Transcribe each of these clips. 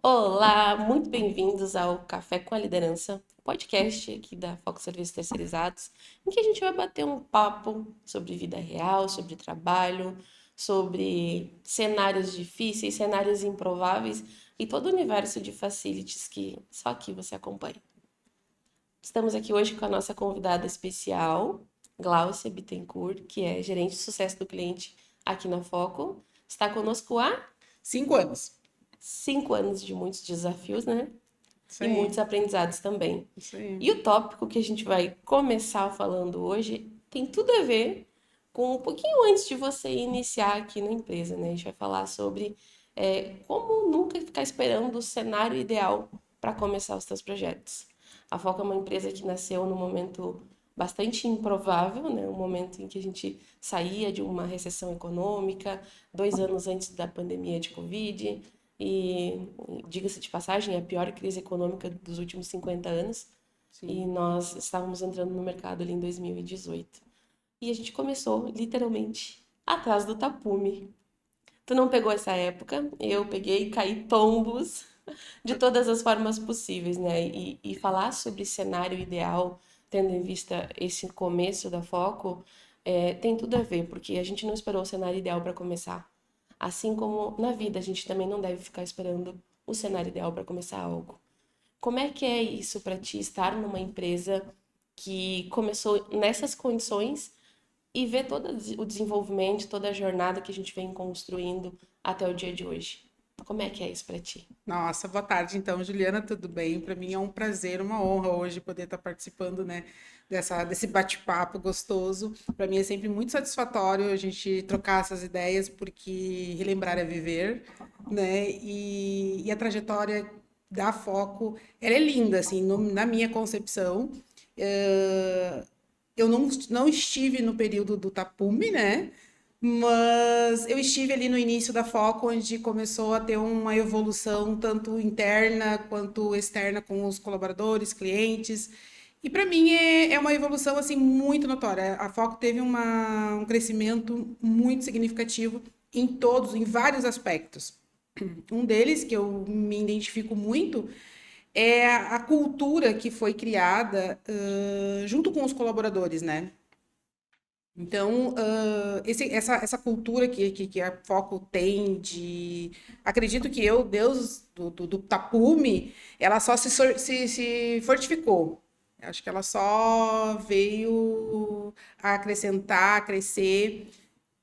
Olá, muito bem-vindos ao Café com a Liderança, podcast aqui da Foco Serviços Terceirizados, em que a gente vai bater um papo sobre vida real, sobre trabalho, sobre cenários difíceis, cenários improváveis e todo o universo de facilities que só aqui você acompanha. Estamos aqui hoje com a nossa convidada especial, Gláucia Bittencourt, que é gerente de sucesso do cliente aqui na Foco. Está conosco há 5 anos. 5 anos de muitos desafios, né? Isso E aí, muitos aprendizados também. isso aí. E o tópico que a gente vai começar falando hoje tem tudo a ver com um pouquinho antes de você iniciar aqui na empresa, né? A gente vai falar sobre como nunca ficar esperando o cenário ideal para começar os seus projetos. A Foca é uma empresa que nasceu num momento bastante improvável, né? Um momento em que a gente saía de uma recessão econômica, 2 anos antes da pandemia de Covid, e diga-se de passagem, é a pior crise econômica dos últimos 50 anos. E Sim. nós estávamos entrando no mercado ali em 2018. E a gente começou, literalmente, atrás do tapume. Tu não pegou essa época, eu peguei e caí tombos de todas as formas possíveis, né? E falar sobre cenário ideal, tendo em vista esse começo da Foco, tem tudo a ver, porque a gente não esperou o cenário ideal para começar. Assim como na vida, a gente também não deve ficar esperando o cenário ideal para começar algo. Como é que é isso para ti estar numa empresa que começou nessas condições e ver todo o desenvolvimento, toda a jornada que a gente vem construindo até o dia de hoje? Como é que é isso para ti? Nossa, boa tarde então, Juliana, tudo bem? Para mim é um prazer, uma honra hoje poder estar participando, né, desse bate-papo gostoso. Para mim é sempre muito satisfatório a gente trocar essas ideias, porque relembrar é viver, né? E a trajetória da Foco, ela é linda, assim, na minha concepção. Eu não estive no período do tapume, né? Mas eu estive ali no início da Foco, onde começou a ter uma evolução tanto interna quanto externa com os colaboradores, clientes. E para mim é uma evolução assim muito notória. A Foco teve um crescimento muito significativo em vários aspectos. Um deles que eu me identifico muito é a cultura que foi criada junto com os colaboradores, né? Então, essa cultura que a Foco tem de. Acredito que Deus do tapume, ela só se fortificou. Acho que ela só veio a acrescentar, a crescer,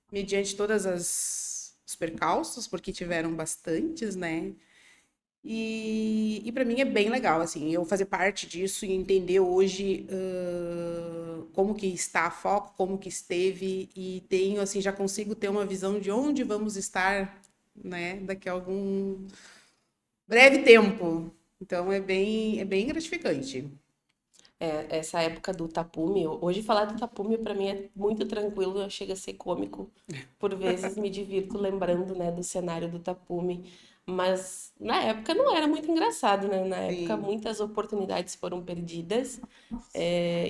mediante os percalços, porque tiveram bastantes, né? E para mim é bem legal, assim, eu fazer parte disso e entender hoje como que está a Foco, como que esteve, e tenho, assim, já consigo ter uma visão de onde vamos estar, né, daqui a algum breve tempo. Então é bem gratificante. Essa época do tapume, hoje falar do tapume para mim é muito tranquilo, chega a ser cômico. Por vezes me divirto lembrando, né, do cenário do tapume, mas na época não era muito engraçado, né? Na época Sim, muitas oportunidades foram perdidas.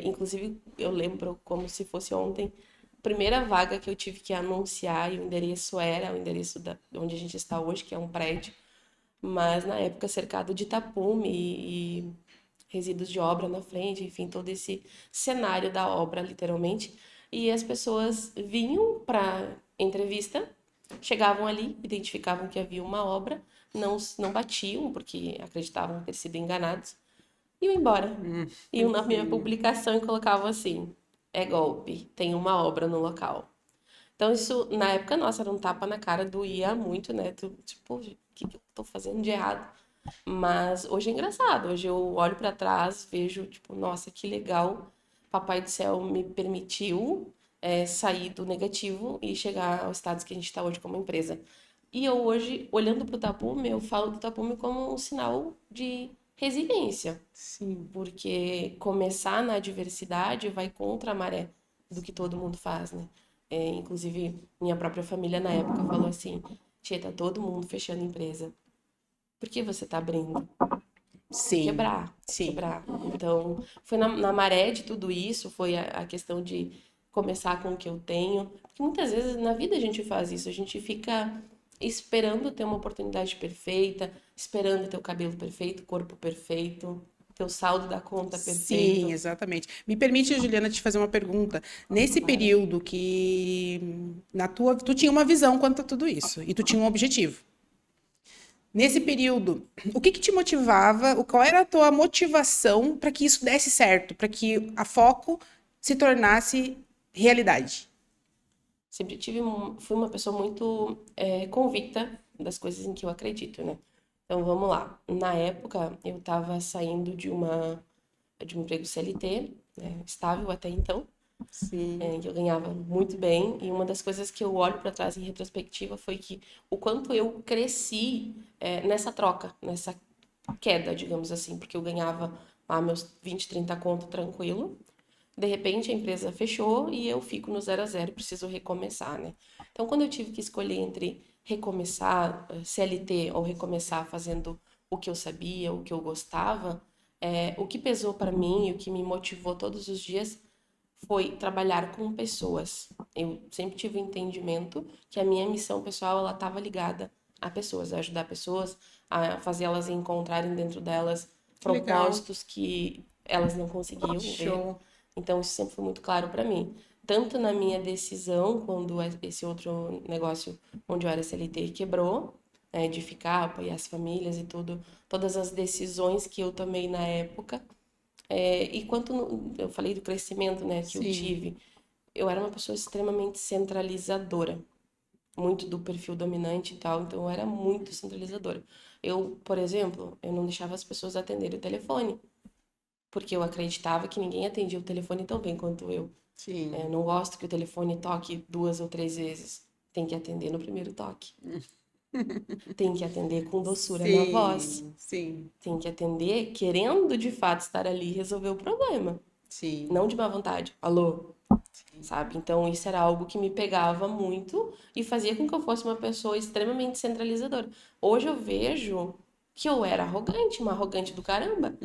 Inclusive eu lembro como se fosse ontem, primeira vaga que eu tive que anunciar e o endereço era o endereço onde a gente está hoje, que é um prédio, mas na época cercado de tapume e resíduos de obra na frente, enfim, todo esse cenário da obra, literalmente. E as pessoas vinham para entrevista, chegavam ali, identificavam que havia uma obra, não batiam, porque acreditavam ter sido enganados, e iam embora. Iam na minha sim. publicação e colocavam assim: é golpe, tem uma obra no local. Então, isso, na época, nossa, era um tapa na cara, doía muito, né? Tipo, o que eu tô fazendo de errado? Mas hoje é engraçado. Hoje eu olho pra trás, vejo, tipo, nossa, que legal. Papai do céu me permitiu sair do negativo e chegar ao status que a gente está hoje como empresa. E eu hoje, olhando pro Tapume, eu falo do Tapume como um sinal de resiliência, Sim. porque começar na adversidade vai contra a maré do que todo mundo faz, né? Inclusive, minha própria família na época falou assim: Tia, tá todo mundo fechando empresa. Por que você tá abrindo? Sim, Quebrar, sim. quebrar. Então, foi na maré de tudo isso, foi a questão de começar com o que eu tenho. Porque muitas vezes na vida a gente faz isso, a gente fica esperando ter uma oportunidade perfeita, esperando ter o cabelo perfeito, o corpo perfeito, ter o saldo da conta Sim, perfeito. exatamente. Me permite, Juliana, te fazer uma pergunta. Nesse Claro. período que tu tinha uma visão quanto a tudo isso e tu tinha um objetivo. Nesse período, o que te motivava? Qual era a tua motivação para que isso desse certo, para que a Foco se tornasse realidade? Sempre fui uma pessoa muito convicta das coisas em que eu acredito, né? Então vamos lá. Na época eu estava saindo de um emprego CLT, né, estável até então, Sim, que eu ganhava muito bem. E uma das coisas que eu olho para trás em retrospectiva foi que o quanto eu cresci nessa troca, nessa queda, digamos assim, porque eu ganhava lá meus 20, 30 conto tranquilo. De repente a empresa fechou e eu fico no zero a zero, preciso recomeçar, né? Então, quando eu tive que escolher entre recomeçar CLT ou recomeçar fazendo o que eu sabia, o que eu gostava, o que pesou para mim e o que me motivou todos os dias foi trabalhar com pessoas. Eu sempre tive o entendimento que a minha missão pessoal ela estava ligada a pessoas, a ajudar pessoas, a fazer elas encontrarem dentro delas que legal. propósitos que elas não conseguiam ver. Show. Então isso sempre foi muito claro para mim, tanto na minha decisão quando esse outro negócio onde eu era CLT quebrou, né, de ficar, apoiar as famílias e tudo, todas as decisões que eu tomei na época e eu falei do crescimento, né, que eu Sim. tive, eu era uma pessoa extremamente centralizadora, muito do perfil dominante e tal, então eu era muito centralizadora. Eu, por exemplo, eu não deixava as pessoas atenderem o telefone, porque eu acreditava que ninguém atendia o telefone tão bem quanto eu. Eu Sim. não gosto que o telefone toque 2 ou 3 vezes. Tem que atender no primeiro toque. Tem que atender com doçura na voz. Sim. Sim. Tem que atender querendo de fato estar ali e resolver o problema. Sim. Não de má vontade. Alô? Sabe? Então isso era algo que me pegava muito e fazia com que eu fosse uma pessoa extremamente centralizadora. Hoje eu vejo que eu era arrogante, uma arrogante do caramba.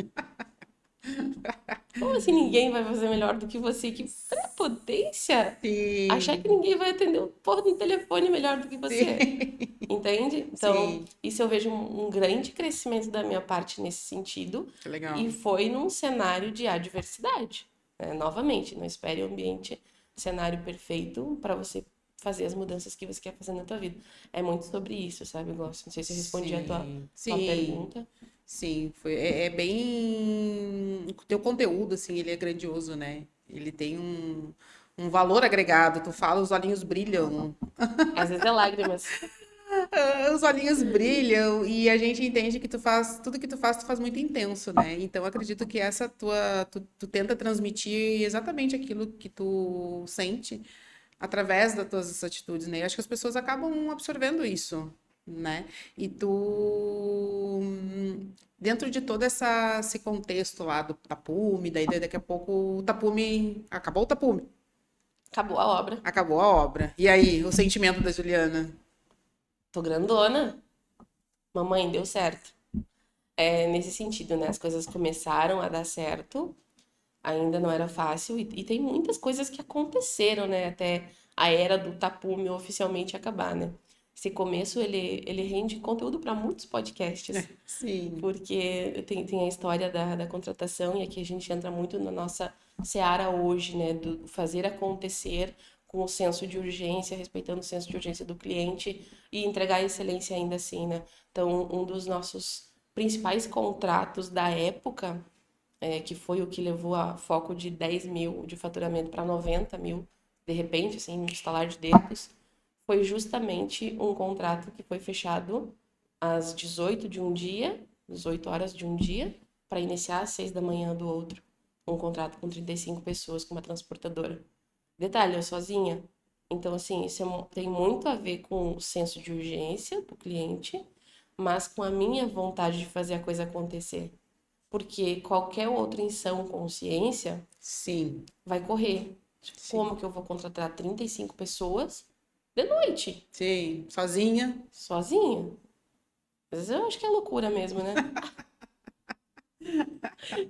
Como assim ninguém vai fazer melhor do que você? Que prepotência! Achar que Sim. ninguém vai atender o porra do telefone melhor do que você. Sim. Entende? Então, Sim. isso eu vejo um grande crescimento da minha parte nesse sentido. Que legal. E foi num cenário de adversidade. Né? Novamente, não espere o ambiente, cenário perfeito para você fazer as mudanças que você quer fazer na tua vida. É muito sobre isso, sabe, Glaucio? Não sei se eu respondi a Sim. tua Sim. pergunta. Sim. É bem. O teu conteúdo, assim, ele é grandioso, né? Ele tem um valor agregado. Tu fala, os olhinhos brilham. Às vezes é lágrimas. Os olhinhos brilham e a gente entende que tudo que tu faz muito intenso, né? Então acredito que tu tenta transmitir exatamente aquilo que tu sente através das tuas atitudes, né? Eu acho que as pessoas acabam absorvendo isso, né? E dentro de todo esse contexto lá do tapume, daí daqui a pouco o tapume, acabou o tapume, Acabou a obra. acabou a obra. E aí, o sentimento da Juliana? Tô grandona. Mamãe, deu certo. É nesse sentido, né? As coisas começaram a dar certo, ainda não era fácil, e tem muitas coisas que aconteceram, né? Até a era do tapume oficialmente acabar, né? Esse começo, ele rende conteúdo para muitos podcasts, Sim, porque tem a história da contratação, e aqui a gente entra muito na nossa seara hoje, né? Do fazer acontecer com o senso de urgência, respeitando o senso de urgência do cliente e entregar a excelência ainda assim, né? Então, um dos nossos principais contratos da época que foi o que levou a foco de 10 mil de faturamento para 90 mil, de repente, assim, no estalar de dedos, foi justamente um contrato que foi fechado às 18 de um dia, 18 horas de um dia, para iniciar às 6 da manhã do outro. Um contrato com 35 pessoas com uma transportadora. Detalhe, eu sozinha. Então, assim, tem muito a ver com o senso de urgência do cliente, mas com a minha vontade de fazer a coisa acontecer. Porque qualquer outra em sã consciência sim, vai correr. Tipo, sim, como que eu vou contratar 35 pessoas de noite, sim, sozinha. sozinha? Às vezes eu acho que é loucura mesmo, né?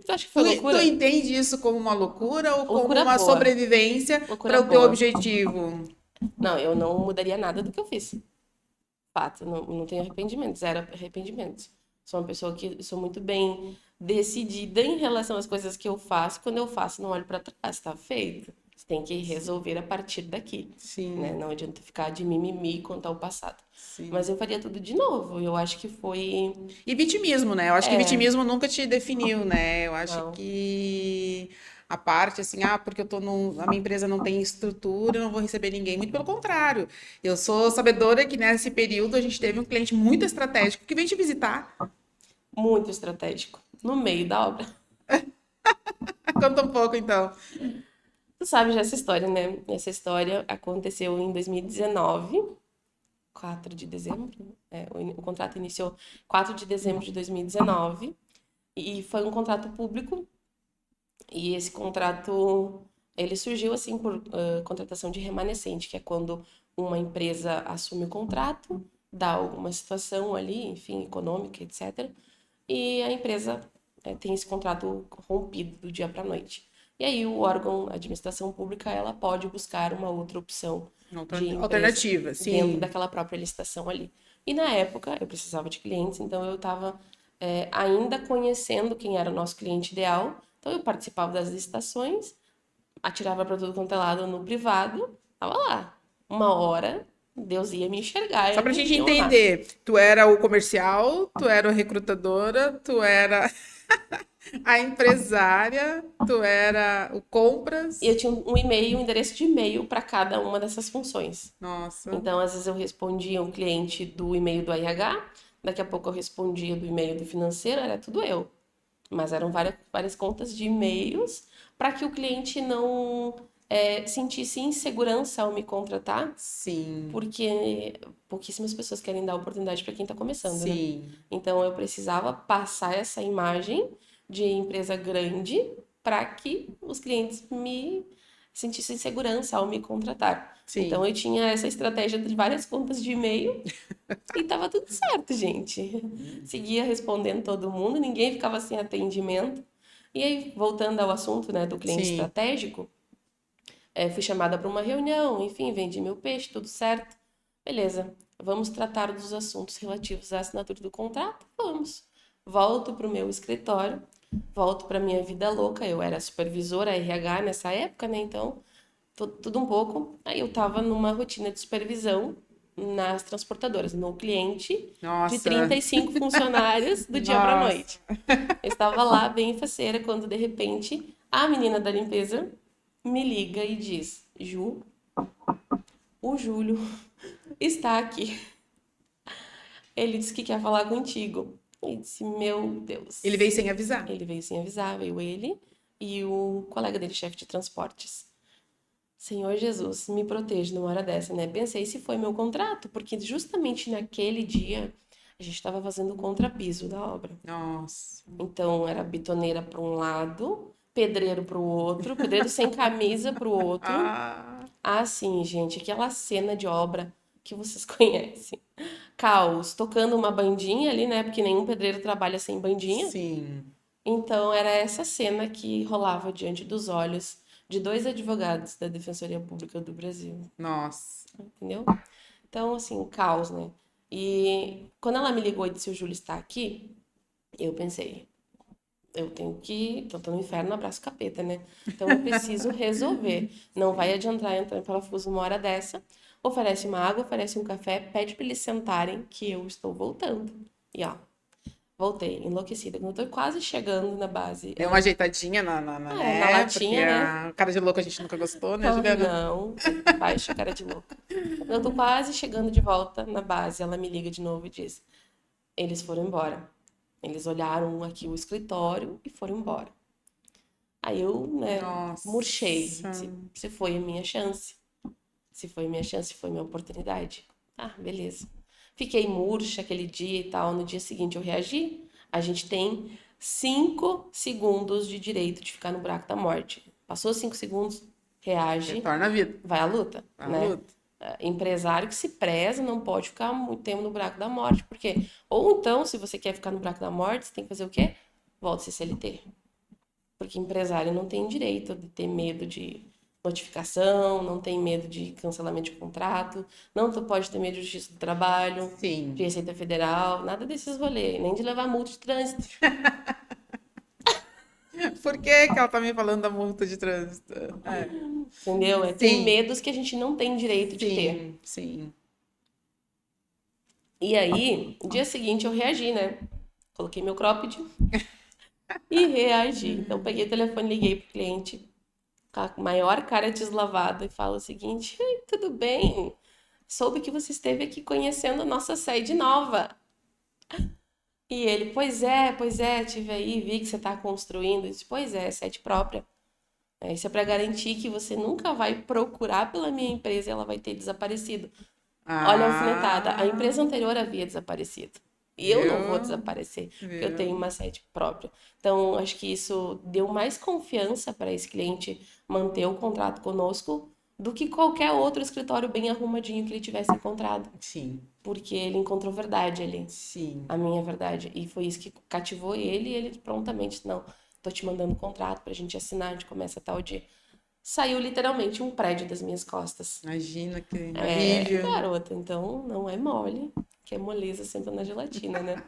Você acha que foi Tu loucura? entende isso como uma loucura ou como Loucura uma boa. sobrevivência Loucura para o teu boa. objetivo? Não, eu não mudaria nada do que eu fiz. fato, não tenho arrependimentos, zero arrependimentos. Sou uma pessoa que sou muito bem decidida em relação às coisas que eu faço. Quando eu faço, não olho para trás, tá feito. Você tem que resolver a partir daqui, né? Sim, Não adianta ficar de mimimi e contar o passado. sim. Mas eu faria tudo de novo. Eu acho que foi. E vitimismo, né? Eu acho que É, vitimismo nunca te definiu, né? Eu acho não. que a parte assim, porque a minha empresa não tem estrutura, eu não vou receber ninguém. Muito pelo contrário. Eu sou sabedora que nesse período a gente teve um cliente muito estratégico que vem te visitar. Muito estratégico. No meio da obra. Conta um pouco, então. Tu sabe já essa história, né? Essa história aconteceu em 2019, 4 de dezembro. O contrato iniciou 4 de dezembro de 2019 e foi um contrato público. E esse contrato, ele surgiu assim por contratação de remanescente, que é quando uma empresa assume o contrato, dá alguma situação ali, enfim, econômica, etc. E a empresa tem esse contrato rompido do dia para a noite. E aí o órgão, a administração pública, ela pode buscar uma outra opção de empresa Alternativa, dentro sim. daquela própria licitação ali. E na época eu precisava de clientes, então eu estava ainda conhecendo quem era o nosso cliente ideal. Então eu participava das licitações, atirava para tudo quanto é lado no privado, tava lá. Uma hora Deus ia me enxergar, Só ia pra gente me honrar. entender, tu era o comercial, tu era a recrutadora, tu era a empresária, tu era o E eu compras. tinha um e-mail, um endereço de e-mail para cada uma dessas funções. Nossa. Então, às vezes eu respondia o cliente do e-mail do RH, daqui a pouco eu respondia do e-mail do financeiro, era tudo eu. Mas eram várias contas de e-mails para que o cliente não sentisse insegurança ao me contratar, Sim, porque pouquíssimas pessoas querem dar oportunidade para quem está começando, né? sim, Então eu precisava passar essa imagem de empresa grande para que os clientes me sentissem segurança ao me contratar. Então sim. eu tinha essa estratégia de várias contas de e-mail e tava tudo certo, gente. Seguia respondendo todo mundo, ninguém ficava sem atendimento. E aí, voltando ao assunto, né, do cliente Sim. estratégico, fui chamada para uma reunião, enfim, vendi meu peixe, tudo certo. Beleza, vamos tratar dos assuntos relativos à assinatura do contrato? Vamos. Volto para o meu escritório, volto para minha vida louca. Eu era supervisora RH nessa época, né? Então, tudo um pouco. Aí eu estava numa rotina de supervisão nas transportadoras, no cliente de Nossa, 35 funcionários do dia para nossa. noite. Eu estava lá bem faceira quando de repente a menina da limpeza me liga e diz: Ju, o Júlio está aqui. Ele disse que quer falar contigo. E disse: Meu Ele veio Deus. sem avisar. Ele veio sem avisar, veio ele e o colega dele, chefe de transportes. Senhor Jesus, me proteja numa hora dessa, né? Pensei se foi meu contrato, porque justamente naquele dia a gente estava fazendo o contrapiso da obra. Nossa. Então era bitoneira para um lado, pedreiro para o outro, pedreiro sem camisa para o outro. Ah, Ah, sim, gente, aquela cena de obra que vocês conhecem. Caos, tocando uma bandinha ali, né? Porque nenhum pedreiro trabalha sem bandinha. sim. Então era essa cena que rolava diante dos olhos de dois advogados da Defensoria Pública do Brasil, Nossa. entendeu? Então, assim, caos, né? E quando ela me ligou e disse o Júlio está aqui, eu pensei, eu tenho que. Tô no inferno, abraço capeta, né? Então eu preciso resolver. Não vai adiantar entrar em parafuso uma hora dessa. Oferece uma água, oferece um café, pede para eles sentarem que eu estou voltando. E ó, voltei, enlouquecida. Quando eu tô quando chegando na base, Deu uma ajeitadinha na né? Porque latinha, né? a cara de louco a gente nunca gostou, né, Ah, Juliana? não, baixa a cara de louca. Quando eu tô quase chegando de volta na base, ela me liga de novo e diz: eles foram embora. Eles olharam aqui o escritório e foram embora. Aí eu, né, murchei. Nossa. Se foi a minha chance. Se foi a minha chance, foi a minha oportunidade. Ah, beleza. Fiquei murcha aquele dia e tal. No dia seguinte eu reagi. A gente tem 5 segundos de direito de ficar no buraco da morte. Passou 5 segundos, reage, Retorna a vida. vai à luta, A né? luta. Empresário que se preza não pode ficar muito tempo no buraco da morte, porque ou então, se você quer ficar no buraco da morte, você tem que fazer o quê? Volta a ser CLT. Porque empresário não tem direito de ter medo notificação, não tem medo de cancelamento de contrato, não tu pode ter medo de justiça do trabalho, de Sim. Receita Federal, nada desses rolês, nem de levar multa de trânsito, Por que que ela tá me falando da multa de trânsito? É. entendeu? Tem Sim, medos que a gente não tem direito de ter. sim, sim. E aí, no dia seguinte eu reagi, né? Coloquei meu cropped e reagi. Então peguei o telefone, liguei pro cliente com a maior cara deslavada e falo o seguinte: "Ei, tudo bem? Soube que você esteve aqui conhecendo a nossa sede nova." E ele, pois é, tive aí, vi que você está construindo. Eu disse, pois é, sede própria. Isso é para garantir que você nunca vai procurar pela minha empresa e ela vai ter desaparecido. Olha a alfinetada, a Ah, empresa anterior havia desaparecido. E eu não vou viu? desaparecer, porque eu tenho Viu? uma sede própria. Então, acho que isso deu mais confiança para esse cliente manter o contrato conosco do que qualquer outro escritório bem arrumadinho que ele tivesse encontrado. Sim, Porque ele encontrou verdade ali, sim. a minha verdade. E foi isso que cativou ele e ele prontamente disse, não, tô te mandando um contrato pra gente assinar, a gente começa tal dia. Saiu literalmente um prédio das minhas costas. Imagina que É, alívio. garota, então não é mole, que é moleza senta na gelatina, né?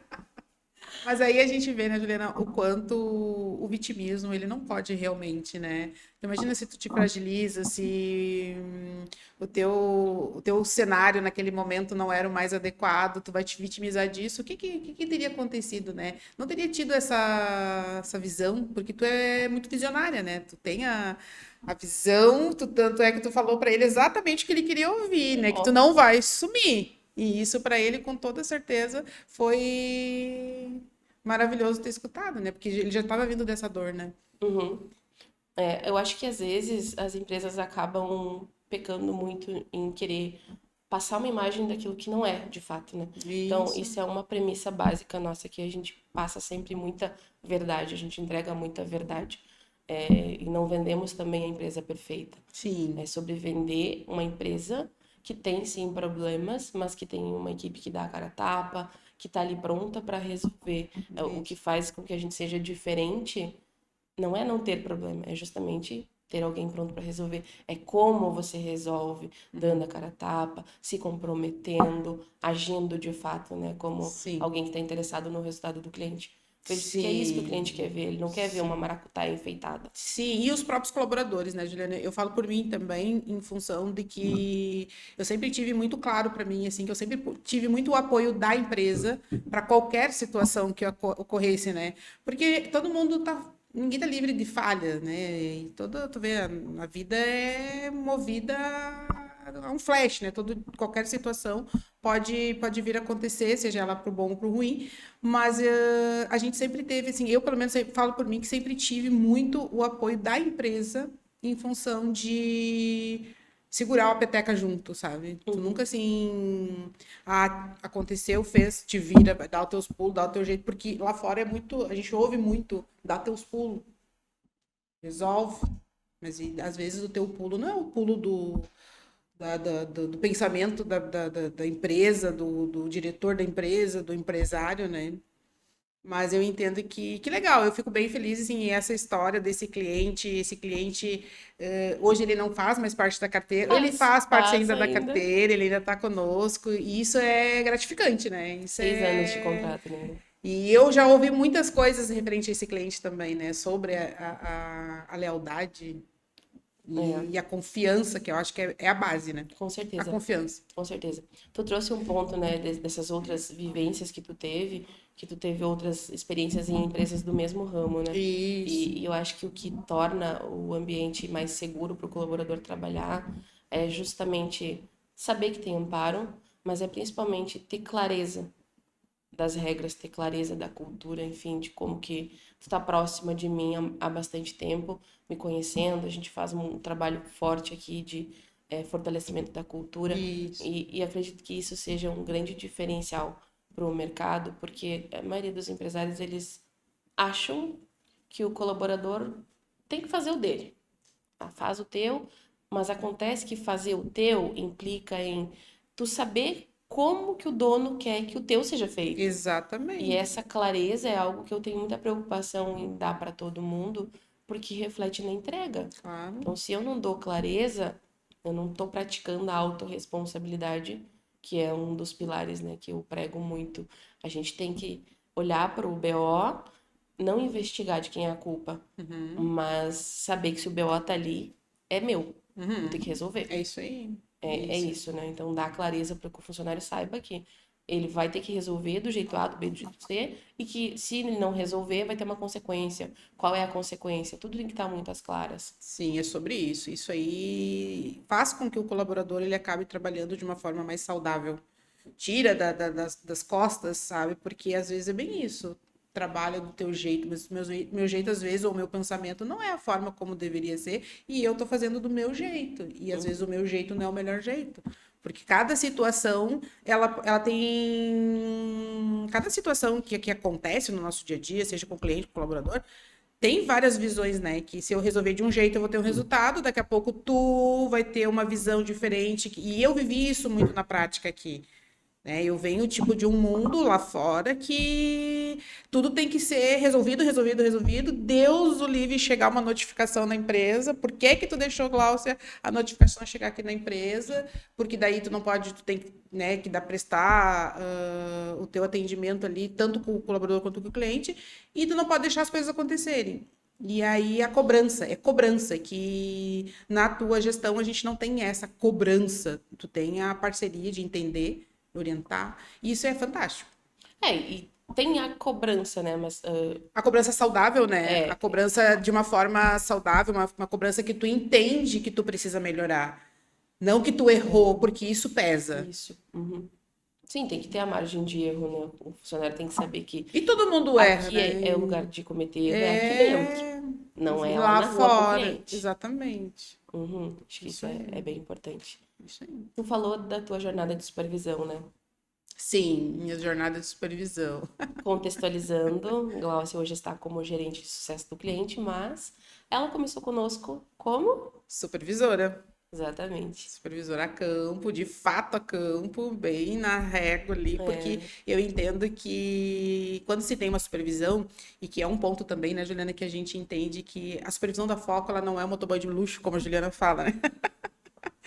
Mas aí a gente vê, né, Juliana, o quanto o vitimismo, ele não pode realmente, né? Então, imagina se tu te fragiliza, se o teu cenário naquele momento não era o mais adequado, tu vai te vitimizar disso, o que teria acontecido, né? Não teria tido essa visão, porque tu é muito visionária, né? Tu tem a visão, tanto é que tu falou para ele exatamente o que ele queria ouvir, né? Que tu Ó, não vai sumir. E isso para ele, com toda certeza, foi maravilhoso ter escutado, né? Porque ele já estava vindo dessa dor, né? uhum. Eu acho que às vezes as empresas acabam pecando muito em querer passar uma imagem daquilo que não é, de fato, né? Então, Isso. isso é uma premissa básica nossa, que a gente passa sempre muita verdade, a gente entrega muita verdade. E não vendemos também a empresa perfeita. É Sim. sobre vender uma empresa que tem sim problemas, mas que tem uma equipe que dá a cara a tapa, que está ali pronta para resolver. O que Isso. faz com que a gente seja diferente não é não ter problema, é justamente ter alguém pronto para resolver. É como você resolve, dando a cara a tapa, se comprometendo, agindo de fato, né? Como Sim. alguém que está interessado no resultado do cliente. Porque é isso que o cliente Sim. quer ver, ele não quer ver uma Sim. maracutaia enfeitada. Sim, e os próprios colaboradores, né, Juliana? Eu falo por mim também, em função de que eu sempre tive muito claro para mim, assim, que eu sempre tive muito o apoio da empresa para qualquer situação que ocorresse, né? Porque todo mundo tá, ninguém tá livre de falha, né? E tu vê, a vida é movida a um flash, né? Qualquer situação pode vir a acontecer, seja ela pro bom ou pro ruim. Mas a gente sempre teve, assim, eu pelo menos falo por mim que sempre tive muito o apoio da empresa em função de segurar a peteca junto, sabe? Tu nunca Uhum. assim, aconteceu, fez, te vira, vai dar os teus pulos, dá o teu jeito, porque lá fora é muito, a gente ouve muito, dá teus pulos, resolve. Mas às vezes o teu pulo não é o pulo do pensamento da empresa, do diretor da empresa, do empresário, né? Mas eu entendo que legal, eu fico bem feliz assim, essa história desse cliente, esse cliente, hoje ele não faz mais parte da carteira, ele faz parte Faz ainda da ainda. carteira, ele ainda está conosco, e isso é gratificante, né? Isso 6 anos de é. contrato, né? E eu já ouvi muitas coisas referente a esse cliente também, né? Sobre a lealdade É, e a confiança, que eu acho que é a base, né? com A certeza. confiança. Com certeza. Tu trouxe um ponto, né, dessas outras vivências que tu teve outras experiências em empresas do mesmo ramo, né? Isso. E eu acho que o que torna o ambiente mais seguro para o colaborador trabalhar é justamente saber que tem amparo, mas é principalmente ter clareza das regras, ter clareza da cultura, enfim, de como que tu tá próxima de mim há bastante tempo, me conhecendo, a gente faz um trabalho forte aqui de fortalecimento da cultura Isso. e acredito que isso seja um grande diferencial para o mercado, porque a maioria dos empresários, eles acham que o colaborador tem que fazer o dele. Faz o teu, mas acontece que fazer o teu implica em tu saber como que o dono quer que o teu seja feito. E Exatamente. essa clareza é algo que eu tenho muita preocupação em dar para todo mundo, porque reflete na entrega. Claro. Então, se eu não dou clareza, eu não estou praticando a autorresponsabilidade, que é um dos pilares, né, que eu prego muito. A gente tem que olhar para o BO, não investigar de quem é a culpa, mas saber que se o BO tá ali, é meu. Vou ter que resolver. É isso aí. É isso, né? Então, dar clareza para que o funcionário saiba que ele vai ter que resolver do jeito A, do B, do jeito C, e que se ele não resolver, vai ter uma consequência. Qual é a consequência? Tudo tem que estar muito às claras. Sim, é sobre isso. Isso aí faz com que o colaborador ele acabe trabalhando de uma forma mais saudável. Tira das costas, sabe? Porque às vezes é bem isso. Trabalha do teu jeito, mas meu jeito às vezes, ou o meu pensamento não é a forma como deveria ser, e eu tô fazendo do meu jeito. E às vezes o meu jeito não é o melhor jeito. Porque cada situação, ela tem. Cada situação que acontece no nosso dia a dia, seja com o cliente, com o colaborador, tem várias visões, né? Que se eu resolver de um jeito, eu vou ter um resultado, daqui a pouco tu vai ter uma visão diferente. E eu vivi isso muito na prática aqui. Né? Eu venho tipo de um mundo lá fora que tudo tem que ser resolvido, resolvido, resolvido. Deus o livre chegar uma notificação na empresa. Por que que tu deixou, Gláucia, a notificação chegar aqui na empresa? Porque daí tu não pode, tu tem né, que dar prestar o teu atendimento ali, tanto com o colaborador quanto com o cliente, e tu não pode deixar as coisas acontecerem. E aí a cobrança, é cobrança, que na tua gestão a gente não tem essa cobrança, tu tem a parceria de entender, orientar, e isso é fantástico. E tem a cobrança, né? Mas A cobrança saudável, né? A cobrança de uma forma saudável, uma cobrança que tu entende que tu precisa melhorar. Não que tu errou, porque isso pesa. isso. Uhum. Sim, tem que ter a margem de erro, né? O funcionário tem que saber que E todo mundo erra, aqui né? é o lugar de cometer erro, é aqui dentro. Não é lá lá na rua com o fora. cliente. Exatamente. Uhum. Acho que isso Isso aí. é bem importante. Isso aí. Tu falou da tua jornada de supervisão, né? Sim, minha jornada de supervisão. Contextualizando, Glaucia hoje está como gerente de sucesso do cliente, mas ela começou conosco como? Supervisora. Exatamente. Supervisora a campo, de fato a campo, bem na régua ali, porque eu entendo que quando se tem uma supervisão, e que é um ponto também, né, Juliana, que a gente entende que a supervisão da Foco, ela não é um motoboy de luxo, como a Juliana fala, né?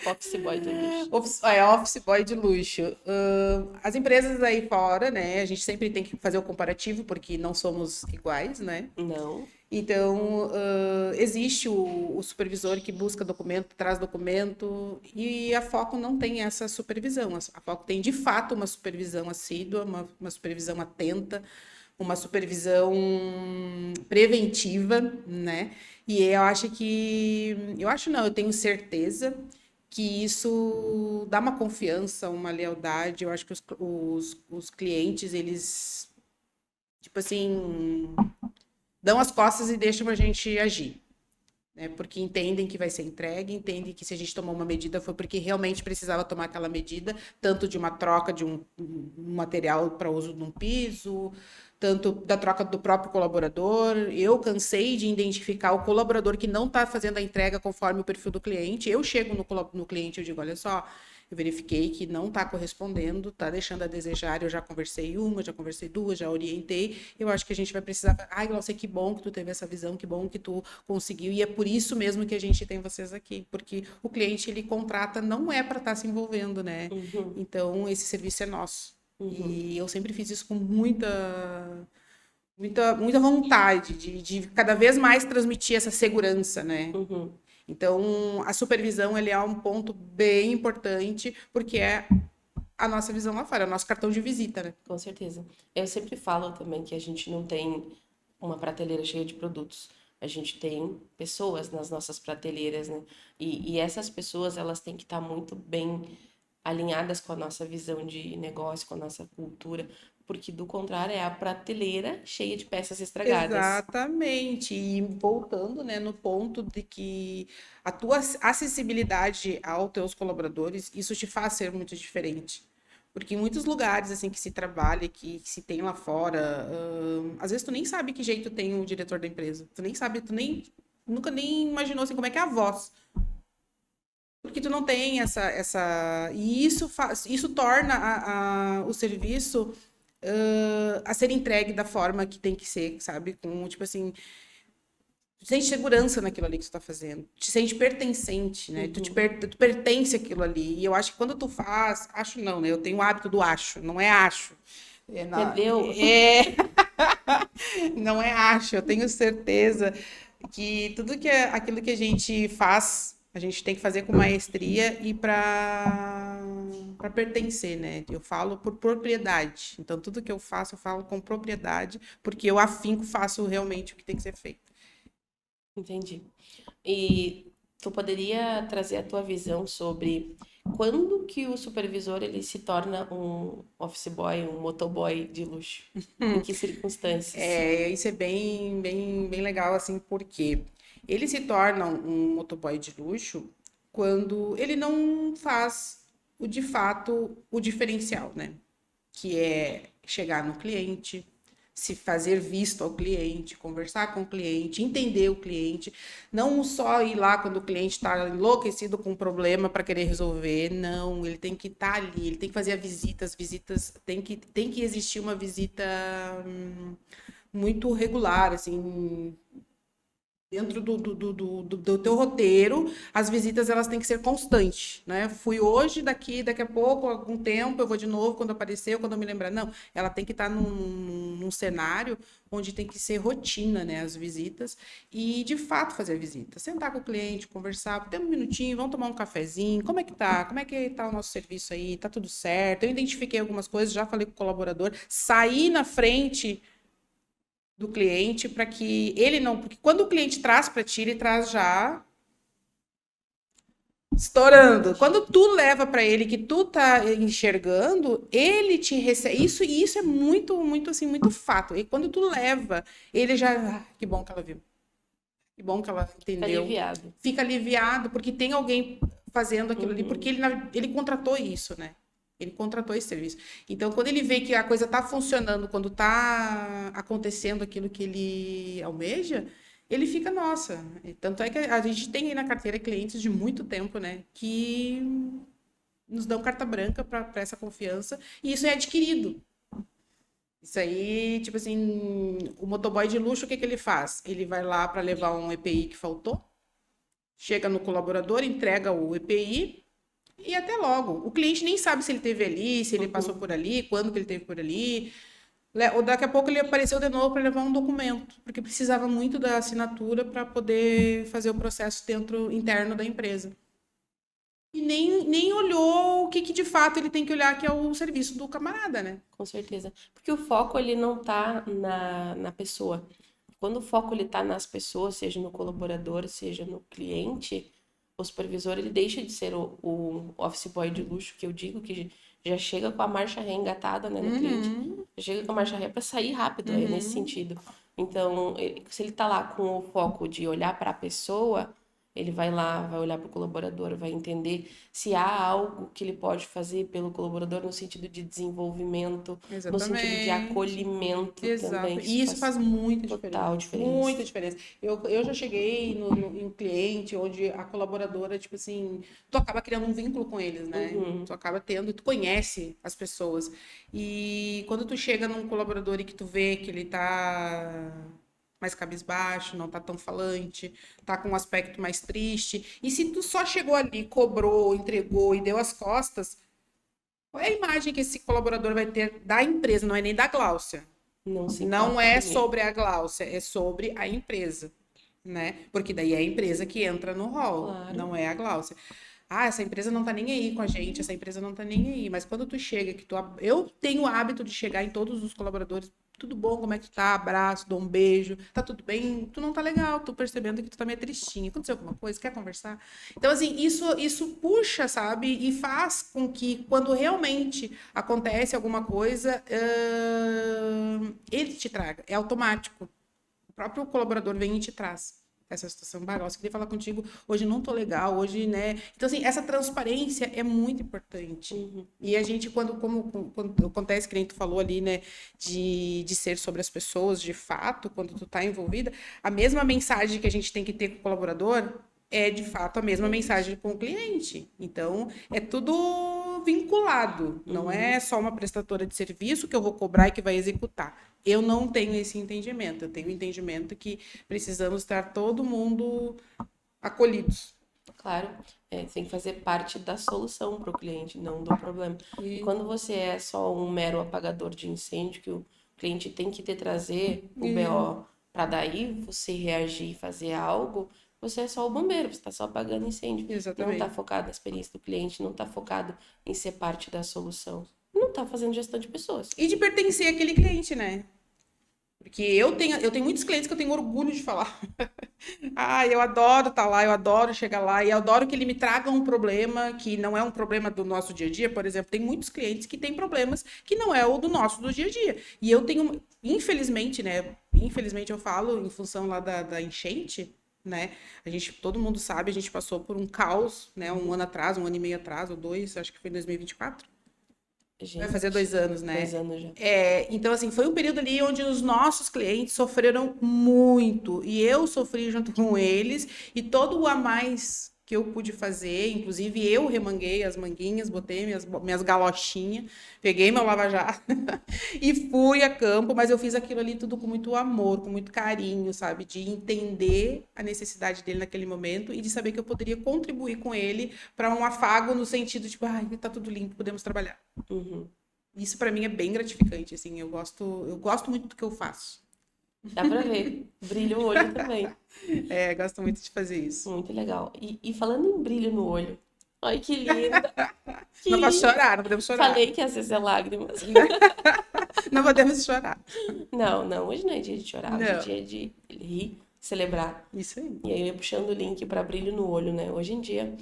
Office boy do luxo. Office boy de luxo. As empresas aí fora, né, a gente sempre tem que fazer o comparativo, porque não somos iguais, né? Não. Então, existe o supervisor que busca documento, traz documento, e a Foco não tem essa supervisão. A Foco tem, de fato, uma supervisão assídua, uma supervisão atenta, uma supervisão preventiva, né? E eu acho não, eu tenho certeza que isso dá uma confiança, uma lealdade. Eu acho que os clientes, eles, tipo assim, dão as costas e deixam a gente agir, né? Porque entendem que vai ser entregue, entendem que se a gente tomou uma medida foi porque realmente precisava tomar aquela medida, tanto de uma troca de um material para uso num piso, tanto da troca do próprio colaborador. Eu cansei de identificar o colaborador que não está fazendo a entrega conforme o perfil do cliente. Eu chego no cliente e digo, olha só, eu verifiquei que não está correspondendo, está deixando a desejar. Eu já conversei uma, já conversei duas, já orientei. Eu acho que a gente vai precisar. Ai, Glaucia, que bom que tu teve essa visão, que bom que tu conseguiu. E é por isso mesmo que a gente tem vocês aqui, porque o cliente ele contrata não é para estar se envolvendo, né? Então esse serviço é nosso. E eu sempre fiz isso com muita vontade de cada vez mais transmitir essa segurança, né? Então, a supervisão ele é um ponto bem importante, porque é a nossa visão lá fora, é o nosso cartão de visita, né? Com certeza. Eu sempre falo também que a gente não tem uma prateleira cheia de produtos. A gente tem pessoas nas nossas prateleiras, né? E essas pessoas, elas têm que estar muito bem alinhadas com a nossa visão de negócio, com a nossa cultura, porque do contrário é a prateleira cheia de peças estragadas. Exatamente. E voltando, né, no ponto de que a tua acessibilidade aos teus colaboradores, isso te faz ser muito diferente. Porque em muitos lugares assim que se trabalha, que se tem lá fora, às vezes tu nem sabe que jeito tem o diretor da empresa. Tu nem sabe, nunca nem imaginou assim como é que é a voz. Porque tu não tem essa... E isso torna o serviço a ser entregue da forma que tem que ser, sabe? Com, tipo assim, Tu sente segurança naquilo ali que tu tá fazendo. Te sente pertencente, né? Tu pertence àquilo ali. E eu acho que quando tu faz... Acho não, né? Eu tenho o hábito do acho. Não é acho. Entendeu? Não é acho. Eu tenho certeza que tudo que aquilo que a gente faz, a gente tem que fazer com maestria e para pertencer, né? Eu falo por propriedade. Então, tudo que eu faço, eu falo com propriedade, porque eu afinco, faço realmente o que tem que ser feito. Entendi. E tu poderia trazer a tua visão sobre quando que o supervisor ele se torna um office boy, um motoboy de luxo? Em que circunstâncias? Isso é bem legal, assim, porque ele se torna um motoboy de luxo quando ele não faz de fato o diferencial, né? Que é chegar no cliente, se fazer visto ao cliente, conversar com o cliente, entender o cliente, não só ir lá quando o cliente está enlouquecido com um problema para querer resolver, não, ele tem que estar ali, ele tem que fazer as visitas tem que existir uma visita muito regular, assim, dentro do teu roteiro, as visitas elas têm que ser constantes, né? Fui hoje, daqui a pouco, algum tempo, eu vou de novo quando aparecer, quando eu me lembrar. Não, ela tem que estar num cenário onde tem que ser rotina, né? As visitas e, de fato, fazer visita. Sentar com o cliente, conversar, ter um minutinho, vamos tomar um cafezinho, como é que tá? Como é que tá o nosso serviço aí? Tá tudo certo? Eu identifiquei algumas coisas, já falei com o colaborador, saí na frente do cliente para que ele não. Porque quando o cliente traz para ti, ele traz já estourando. Quando tu leva para ele que tu tá enxergando, ele te recebe. Isso é muito assim, muito fato. E quando tu leva, ele já. Que bom que ela viu. Que bom que ela Fica entendeu. aliviado. Fica aliviado porque tem alguém fazendo aquilo ali, porque ele contratou isso, né? Ele contratou esse serviço. Então, quando ele vê que a coisa está funcionando, quando está acontecendo aquilo que ele almeja, ele fica, nossa. Tanto é que a gente tem aí na carteira clientes de muito tempo, né? Que nos dão carta branca para essa confiança, e isso é adquirido. Isso aí, tipo assim, o motoboy de luxo, o que que ele faz? Ele vai lá para levar um EPI que faltou, chega no colaborador, entrega o EPI e até logo. O cliente nem sabe se ele teve ali, se ele passou por ali, quando que ele teve por ali. Ou daqui a pouco ele apareceu de novo para levar um documento, porque precisava muito da assinatura para poder fazer o processo dentro interno da empresa. E nem olhou o que de fato ele tem que olhar, que é o serviço do camarada, né? Com certeza. Porque o foco ele não tá na pessoa. Quando o foco ele tá nas pessoas, seja no colaborador, seja no cliente, o supervisor ele deixa de ser o office boy de luxo, que eu digo que já chega com a marcha ré engatada, né, no cliente. Já chega com a marcha ré para sair rápido, é nesse sentido. Então, se ele tá lá com o foco de olhar para a pessoa, ele vai lá, vai olhar para o colaborador, vai entender se há algo que ele pode fazer pelo colaborador no sentido de desenvolvimento, no sentido de Exatamente. acolhimento Exato. também. E isso faz muita total diferença. diferença. Muita diferença. Eu já cheguei em um cliente onde a colaboradora, tipo assim, tu acaba criando um vínculo com eles, né? Tu acaba tendo, tu conhece as pessoas. E quando tu chega num colaborador e que tu vê que ele tá mais cabisbaixo, não tá tão falante, tá com um aspecto mais triste. E se tu só chegou ali, cobrou, entregou e deu as costas, qual é a imagem que esse colaborador vai ter da empresa? Não é nem da Gláucia. Não se Não importa é com ele. sobre a Gláucia, é sobre a empresa, né? Porque daí é a empresa que entra no rol, Claro. não é a Gláucia. Ah, essa empresa não tá nem aí com a gente, essa empresa não tá nem aí. Mas quando tu chega, eu tenho o hábito de chegar em todos os colaboradores, tudo bom, como é que tu tá? Abraço, dou um beijo, tá tudo bem? Tu não tá legal, tô percebendo que tu tá meio tristinho. Aconteceu alguma coisa? Quer conversar? Então, assim, isso puxa, sabe? E faz com que, quando realmente acontece alguma coisa, ele te traga. É automático. O próprio colaborador vem e te traz essa situação. Nossa, queria falar contigo, hoje não tô legal, hoje, né? Então, assim, essa transparência é muito importante. E a gente, quando acontece, que nem tu falou ali, né, de ser sobre as pessoas, de fato, quando tu tá envolvida, a mesma mensagem que a gente tem que ter com o colaborador é, de fato, a mesma mensagem com o cliente. Então, é tudo vinculado. Não é só uma prestadora de serviço que eu vou cobrar e que vai executar. Eu não tenho esse entendimento. Eu tenho o entendimento que precisamos estar todo mundo acolhidos. Claro, você tem que fazer parte da solução para o cliente, não do problema. E E, quando você é só um mero apagador de incêndio, que o cliente tem que te trazer o e- BO para daí você reagir e fazer algo, você é só o bombeiro, você está só apagando incêndio. Não está exatamente. focado na experiência do cliente, não está focado em ser parte da solução. Não está fazendo gestão de pessoas. E de pertencer àquele cliente, né? Porque eu tenho muitos clientes que eu tenho orgulho de falar. Ah, eu adoro estar lá, eu adoro chegar lá, e eu adoro que ele me traga um problema que não é um problema do nosso dia a dia. Por exemplo, tem muitos clientes que têm problemas que não é o do nosso do dia a dia. E eu tenho, infelizmente, né? Infelizmente eu falo em função lá da enchente, né? Todo mundo sabe, a gente passou por um caos, né? Um ano atrás, um ano e meio atrás, ou dois, acho que foi em 2024. Vai fazer Gente, 2 anos, né? 2 anos já. Então, assim, foi um período ali onde os nossos clientes sofreram muito. E eu sofri junto com eles. E todo o a mais que eu pude fazer, inclusive eu remanguei as manguinhas, botei minhas galochinhas, peguei meu lava-jato e fui a campo. Mas eu fiz aquilo ali tudo com muito amor, com muito carinho, sabe? De entender a necessidade dele naquele momento e de saber que eu poderia contribuir com ele para um afago no sentido de, tipo, ai, tá tudo limpo, podemos trabalhar. Uhum. Isso para mim é bem gratificante, assim, eu gosto muito do que eu faço. Dá pra ver. Brilha o olho também. Gosto muito de fazer isso. Muito legal. E falando em brilho no olho. Ai, que linda. Que Não posso linda. chorar, não podemos chorar. Falei que às vezes é lágrimas. Não podemos chorar. Não, não, hoje não é dia de chorar, hoje é Não, dia de rir, celebrar. isso aí. E aí eu ia puxando o link para brilho no olho, né? Hoje em dia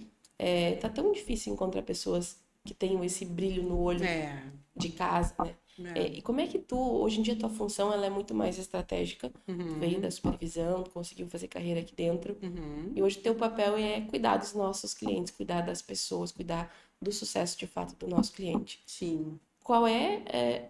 tá tão difícil encontrar pessoas que tenham esse brilho no olho É, de casa, né? é. E como é que hoje em dia tua função ela é muito mais estratégica, tu veio Uhum, da supervisão, tu conseguiu fazer carreira aqui dentro, uhum. e hoje teu papel é cuidar dos nossos clientes, cuidar das pessoas, cuidar do sucesso de fato do nosso cliente. Sim. Qual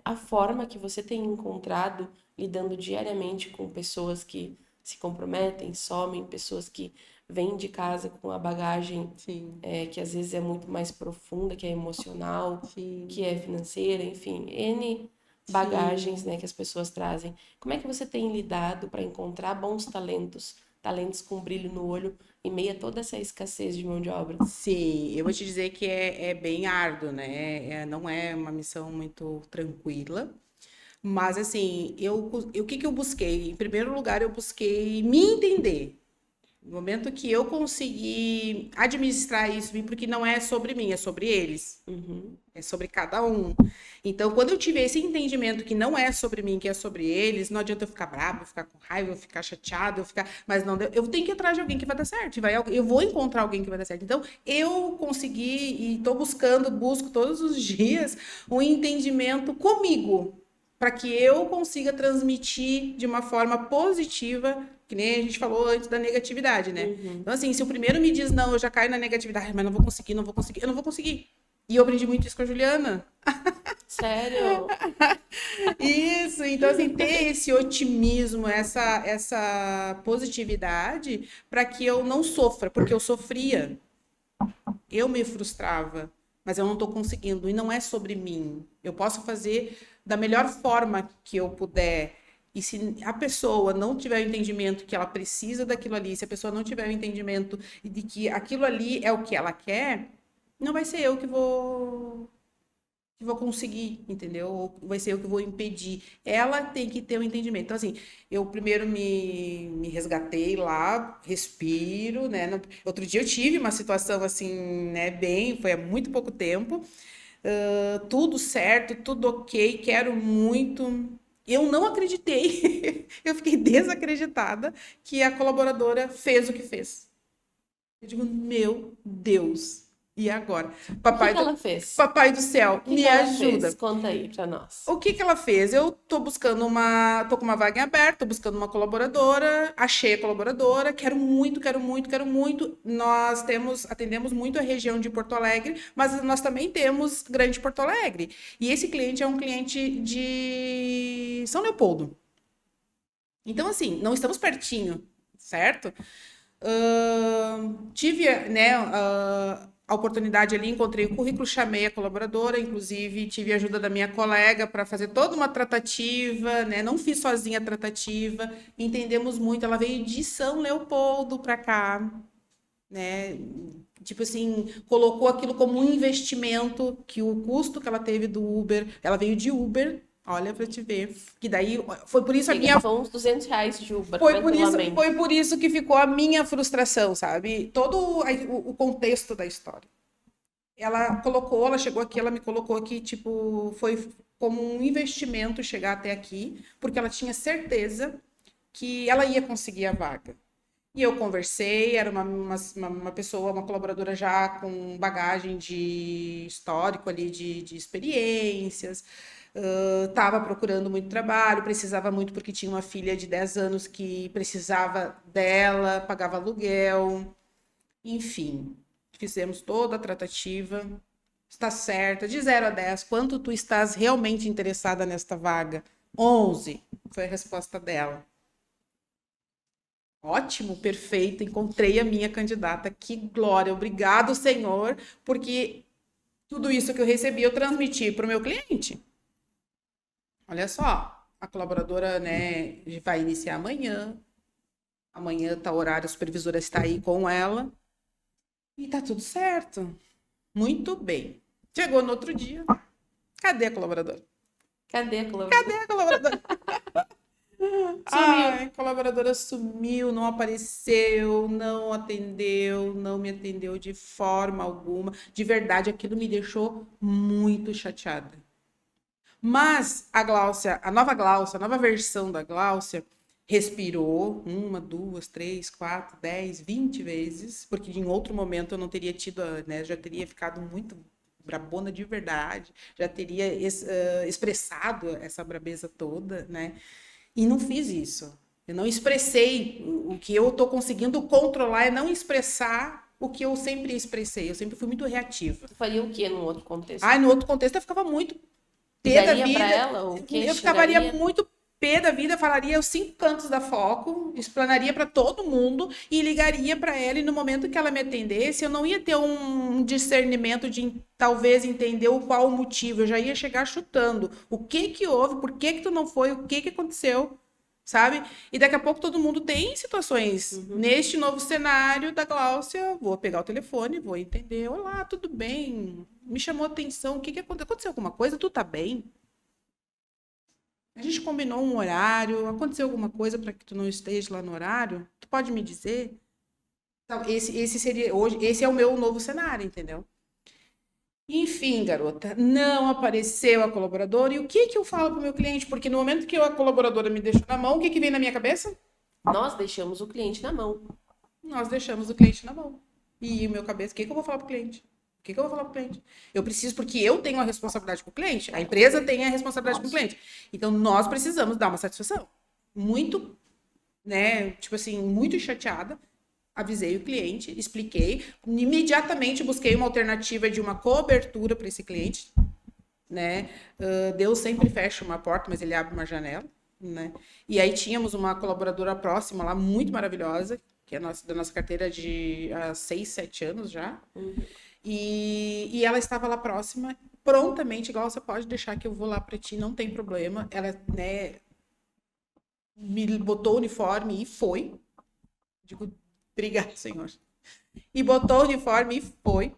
a forma que você tem encontrado lidando diariamente com pessoas que se comprometem, somem, pessoas que vêm de casa com a bagagem Sim, que às vezes é muito mais profunda, que é emocional, sim, que é financeira, enfim, N sim. bagagens, né, que as pessoas trazem. Como é que você tem lidado para encontrar bons talentos, talentos com brilho no olho, em meio a toda essa escassez de mão de obra? Sim, eu vou te dizer que é bem árduo, né? Não é uma missão muito tranquila. Mas, assim, o que que eu busquei? Em primeiro lugar, eu busquei me entender. No momento que eu consegui administrar isso, porque não é sobre mim, é sobre eles. Uhum, É sobre cada um. Então, quando eu tive esse entendimento que não é sobre mim, que é sobre eles, não adianta eu ficar bravo, eu ficar com raiva, eu ficar chateado, eu ficar. Mas não, eu tenho que ir atrás de alguém que vai dar certo. Eu vou encontrar alguém que vai dar certo. Então, eu consegui e estou busco todos os dias um entendimento comigo, para que eu consiga transmitir de uma forma positiva, que nem a gente falou antes da negatividade, né? uhum. Então, assim, se o primeiro me diz não, eu já caio na negatividade, mas não vou conseguir, não vou conseguir, eu não vou conseguir. E eu aprendi muito isso com a Juliana. Sério? Isso, então assim, ter esse otimismo, essa positividade para que eu não sofra, porque eu sofria, eu me frustrava, mas eu não estou conseguindo e não é sobre mim. Eu posso fazer da melhor forma que eu puder. E se a pessoa não tiver o entendimento que ela precisa daquilo ali, se a pessoa não tiver o entendimento de que aquilo ali é o que ela quer, não vai ser eu que vou conseguir, entendeu? Ou vai ser eu que vou impedir. Ela tem que ter o um entendimento. Então, assim, eu primeiro me resgatei lá, respiro, né? Outro dia eu tive uma situação assim, né? Foi há muito pouco tempo. Tudo certo, tudo ok, quero muito. Eu não acreditei, eu fiquei desacreditada que a colaboradora fez o que fez. Eu digo, meu Deus, e agora? O que Papai que do, ela fez? papai do céu, O que que me ela fez? ajuda. Conta aí pra nós. O que que ela fez? Eu tô com uma vaga em aberto, tô buscando uma colaboradora, achei a colaboradora, quero muito, quero muito, quero muito. Atendemos muito a região de Porto Alegre, mas nós também temos Grande Porto Alegre. E esse cliente é um cliente de São Leopoldo. Então, assim, não estamos pertinho, certo? Tive, né, a oportunidade ali, encontrei o currículo, chamei a colaboradora, inclusive tive a ajuda da minha colega para fazer toda uma tratativa, né? Não fiz sozinha a tratativa, entendemos muito. Ela veio de São Leopoldo para cá, né? Tipo assim, colocou aquilo como um investimento, que o custo que ela teve do Uber, ela veio de Uber, olha para te ver, que daí foi por isso a E minha gastou uns R$ 200 de Uber, foi tranquilamente. por isso que ficou a minha frustração, sabe? Todo o contexto da história. Ela chegou aqui, ela me colocou aqui, tipo, foi como um investimento chegar até aqui, porque ela tinha certeza que ela ia conseguir a vaga. E eu conversei, era uma pessoa, uma colaboradora já com bagagem de histórico ali, de experiências, estava procurando muito trabalho, precisava muito porque tinha uma filha de 10 anos que precisava dela, pagava aluguel, enfim, fizemos toda a tratativa, está certa, de 0 a 10, quanto tu estás realmente interessada nesta vaga? 11, foi a resposta dela. Ótimo, perfeito, encontrei a minha candidata, que glória, obrigado, Senhor, porque tudo isso que eu recebi eu transmiti para o meu cliente. Olha só, a colaboradora, né, vai iniciar amanhã tá o horário, a supervisora está aí com ela, e tá tudo certo, muito bem. Chegou no outro dia, cadê a colaboradora? Cadê a Cadê colaboradora? a colaboradora? Sumiu. Ai, a colaboradora sumiu, não apareceu, não atendeu, não me atendeu de forma alguma. De verdade, aquilo me deixou muito chateada. Mas a Gláucia, a nova versão da Gláucia, respirou 1, 2, 3, 4, 10, 20 vezes, porque em outro momento eu não teria tido, né, já teria ficado muito brabona de verdade, já teria expressado essa brabeza toda, né? E não fiz isso. Eu não expressei o que eu estou conseguindo controlar, é não expressar o que eu sempre expressei. Eu sempre fui muito reativa. Tu faria o quê num outro contexto? Ai, no outro contexto eu ficava muito pé da Ligaria pra vida. ela? O quê? Eu ficaria Xingaria? muito pé da vida, falaria os 5 cantos da foco, explanaria para todo mundo e ligaria para ela. E no momento que ela me atendesse, eu não ia ter um discernimento de talvez entender qual o motivo. Eu já ia chegar chutando. O que que houve? Por que que tu não foi? O que que aconteceu? Sabe? E daqui a pouco todo mundo tem situações. Neste novo cenário da Gláucia, vou pegar o telefone, vou entender. Olá, tudo bem? Me chamou a atenção. O que que aconteceu? Aconteceu alguma coisa? Tu tá bem? A gente combinou um horário. Aconteceu alguma coisa para que tu não esteja lá no horário? Tu pode me dizer? Então, esse seria hoje, esse é o meu novo cenário, entendeu? Enfim, garota, não apareceu a colaboradora. E o que que eu falo para o meu cliente? Porque no momento que a colaboradora me deixou na mão, o que que vem na minha cabeça? Nós deixamos o cliente na mão. Nós deixamos o cliente na mão. E o meu cabeça, o que que eu vou falar para o cliente? O que que eu vou falar para o cliente? Eu preciso, porque eu tenho a responsabilidade com o cliente, a empresa tem a responsabilidade com o cliente. Então, nós precisamos dar uma satisfação. Muito, né, tipo assim, muito chateada. Avisei o cliente, expliquei, imediatamente busquei uma alternativa de uma cobertura para esse cliente, né? Deus sempre fecha uma porta, mas ele abre uma janela, né? E aí tínhamos uma colaboradora próxima lá, muito maravilhosa, que é da nossa carteira de há 6, 7 anos já. E ela estava lá próxima, prontamente, igual você pode deixar que eu vou lá para ti, não tem problema. Ela, né, me botou o uniforme e foi. Digo, obrigada, senhor. E botou o uniforme e foi.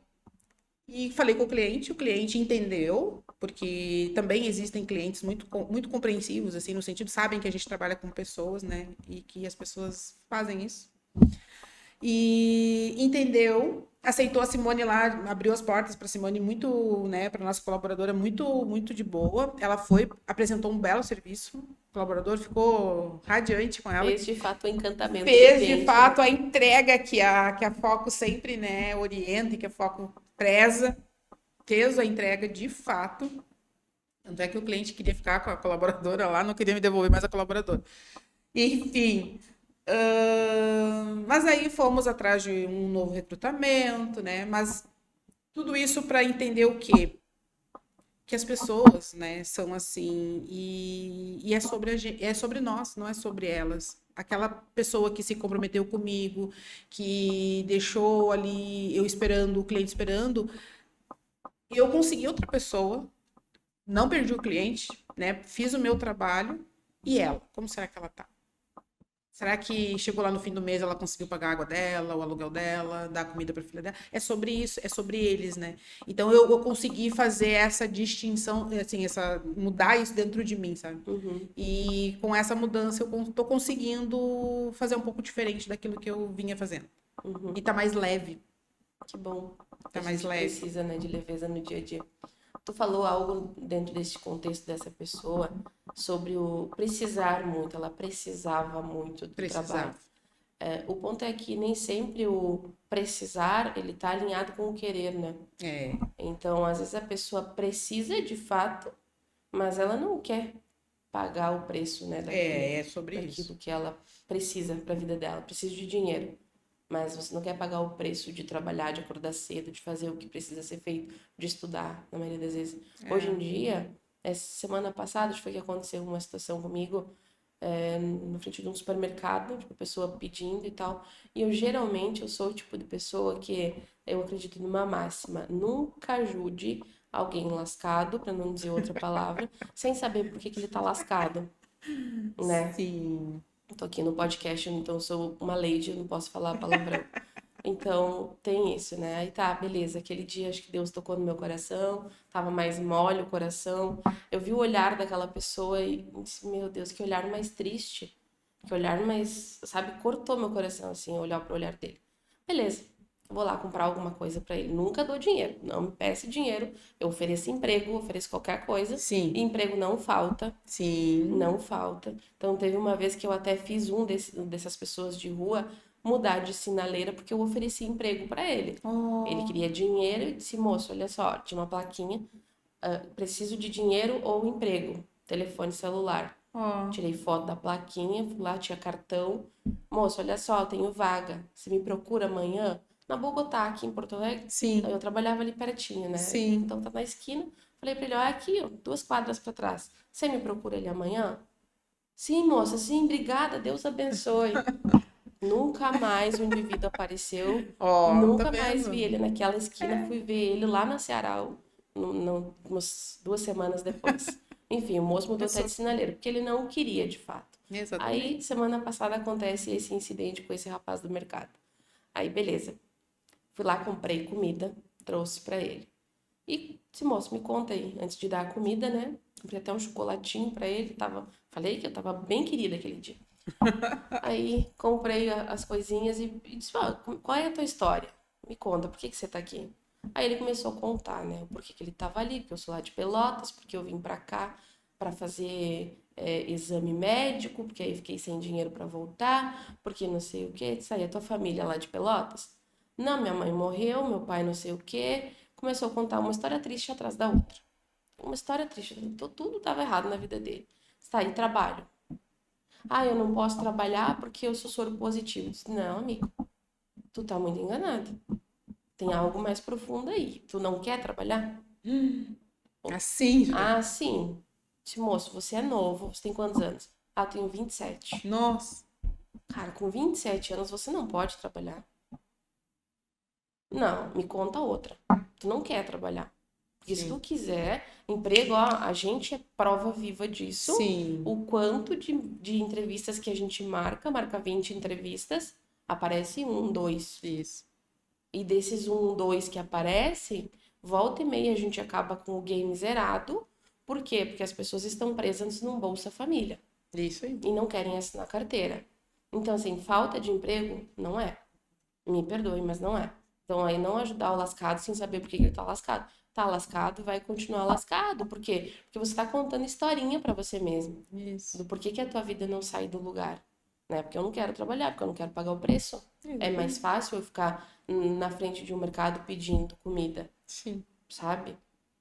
E falei com o cliente entendeu, porque também existem clientes muito compreensivos, assim, no sentido, sabem que a gente trabalha com pessoas, né? E que as pessoas fazem isso. E entendeu, aceitou a Simone lá, abriu as portas para a Simone muito, né, para nossa colaboradora muito de boa. Ela foi, apresentou um belo serviço, o colaborador ficou radiante com ela. Fez de fato o encantamento do Fez de cliente, fato né? a entrega que a Foco sempre, né, orienta e que a Foco preza. Fez a entrega de fato. Tanto é que o cliente queria ficar com a colaboradora lá, não queria me devolver mais a colaboradora. Enfim, mas aí fomos atrás de um novo recrutamento, né? Mas tudo isso para entender o quê? que as pessoas, né, são assim, e é sobre é sobre nós, não é sobre elas. Aquela pessoa que se comprometeu comigo, que deixou ali eu esperando, o cliente esperando, eu consegui outra pessoa, não perdi o cliente, né? Fiz o meu trabalho e ela, como será que ela tá? Será que chegou lá no fim do mês, ela conseguiu pagar a água dela, o aluguel dela, dar comida para a filha dela? É sobre isso, é sobre eles, né? Então eu consegui fazer essa distinção, assim, mudar isso dentro de mim, sabe? Uhum, E com essa mudança eu tô conseguindo fazer um pouco diferente daquilo que eu vinha fazendo. uhum. E tá mais leve, Que bom. A tá mais gente leve. precisa, né, de leveza no dia a dia. Tu falou algo dentro desse contexto dessa pessoa sobre o precisar muito, ela precisava muito do trabalho. Precisava. O ponto é que nem sempre o precisar, ele tá alinhado com o querer, né? É, Então, às vezes a pessoa precisa de fato, mas ela não quer pagar o preço, né, é sobre daquilo isso. que ela precisa para a vida dela. Precisa de dinheiro, mas você não quer pagar o preço de trabalhar, de acordar cedo, de fazer o que precisa ser feito, de estudar, na maioria das vezes. Hoje em dia, essa semana passada, acho que foi que aconteceu uma situação comigo, na frente de um supermercado, tipo, a pessoa pedindo e tal. E eu geralmente eu sou o tipo de pessoa que eu acredito numa máxima: nunca ajude alguém lascado, para não dizer outra palavra, sem saber por que que ele tá lascado, né? Sim. Tô aqui no podcast, então eu sou uma lady, eu não posso falar palavrão. Então, tem isso, né? Aí tá, beleza. Aquele dia acho que Deus tocou no meu coração, tava mais mole o coração. Eu vi o olhar daquela pessoa e disse, meu Deus, que olhar mais triste. Que olhar mais, sabe, cortou meu coração assim, olhar pro olhar dele. Beleza. Vou lá comprar alguma coisa pra ele. Nunca dou dinheiro, não me peça dinheiro. Eu ofereço emprego, ofereço qualquer coisa. E Sim. emprego não falta. Sim. Não falta. Então, teve uma vez que eu até fiz dessas pessoas de rua mudar de sinaleira porque eu ofereci emprego para ele. Ele Oh, queria dinheiro e disse, moço, olha só, tinha uma plaquinha, preciso de dinheiro ou emprego, telefone celular. oh. Tirei foto da plaquinha, fui lá, tinha cartão. Moço, olha só, eu tenho vaga. Você me procura amanhã? Na Bogotá, aqui em Porto Alegre. Sim. Eu trabalhava ali pertinho, né? Sim. Então tá na esquina. Falei pra ele, ó, é aqui, ó, 2 quadras pra trás. Você me procura ele amanhã? Sim, moça, sim, obrigada, Deus abençoe. Nunca mais o indivíduo apareceu, Ó, tá nunca mais vi vendo? ele naquela esquina, fui ver ele lá na Ceará, umas 2 semanas depois. Enfim, o moço mudou até de Pessoa. sinaleiro, porque ele não queria de fato. Exatamente. Aí, semana passada acontece esse incidente com esse rapaz do mercado. Aí, beleza. Fui lá, comprei comida, trouxe pra ele. E esse moço me conta aí, antes de dar a comida, né? Comprei até um chocolatinho pra ele, falei que eu tava bem querida aquele dia. Aí comprei as coisinhas e disse, ó, qual é a tua história? Me conta, por que que você tá aqui? Aí ele começou a contar, né, o porquê que ele tava ali, porque eu sou lá de Pelotas, porque eu vim pra cá pra fazer exame médico, porque aí fiquei sem dinheiro pra voltar, porque não sei o quê. Disse, aí a tua família é lá de Pelotas? Não, minha mãe morreu, meu pai não sei o quê. Começou a contar uma história triste atrás da outra. Uma história triste, tudo tava errado na vida dele. Está aí, trabalho. Ah, eu não posso trabalhar porque eu sou soro positivo. Eu disse, não, amigo, tu tá muito enganado. Tem algo mais profundo aí. Tu não quer trabalhar? Assim, já. Ah, sim. Disse, moço, você é novo. Você tem quantos anos? Ah, eu tenho 27. Nossa. Cara, com 27 anos você não pode trabalhar. Não, me conta outra. Tu não quer trabalhar. Porque se tu Sim. quiser, emprego, ó, a gente é prova viva disso. Sim. O quanto de entrevistas que a gente marca 20 entrevistas, aparece um, dois. Isso. E desses um, dois que aparecem, volta e meia a gente acaba com o game zerado. Por quê? Porque as pessoas estão presas num Bolsa Família Isso aí. e não querem assinar carteira. Então, assim, falta de emprego não é. Me perdoe, mas não é. Então, aí não ajudar o lascado sem saber por que que ele tá lascado. Tá lascado, vai continuar lascado. Por quê? Porque você tá contando historinha pra você mesmo. Isso. Do porquê que a tua vida não sai do lugar. Né? Porque eu não quero trabalhar, porque eu não quero pagar o preço. É mais Exatamente. fácil eu ficar na frente de um mercado pedindo comida, Sim. sabe?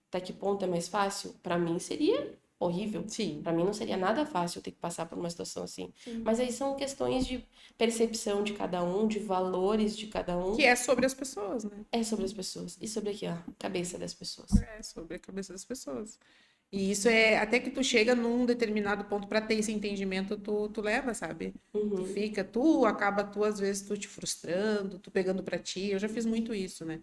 Até que ponto é mais fácil? Pra mim seria horrível. Sim. Para mim não seria nada fácil eu ter que passar por uma situação assim. Sim. Mas aí são questões de percepção de cada um, de valores de cada Que um. é sobre as pessoas, né? É sobre as pessoas. E sobre aqui, ó, a cabeça das pessoas. É sobre a cabeça das pessoas. E isso é até que tu chega num determinado ponto para ter esse entendimento, tu leva, sabe? Uhum. Tu às vezes tu te frustrando, tu pegando para ti. Eu já fiz muito isso, né?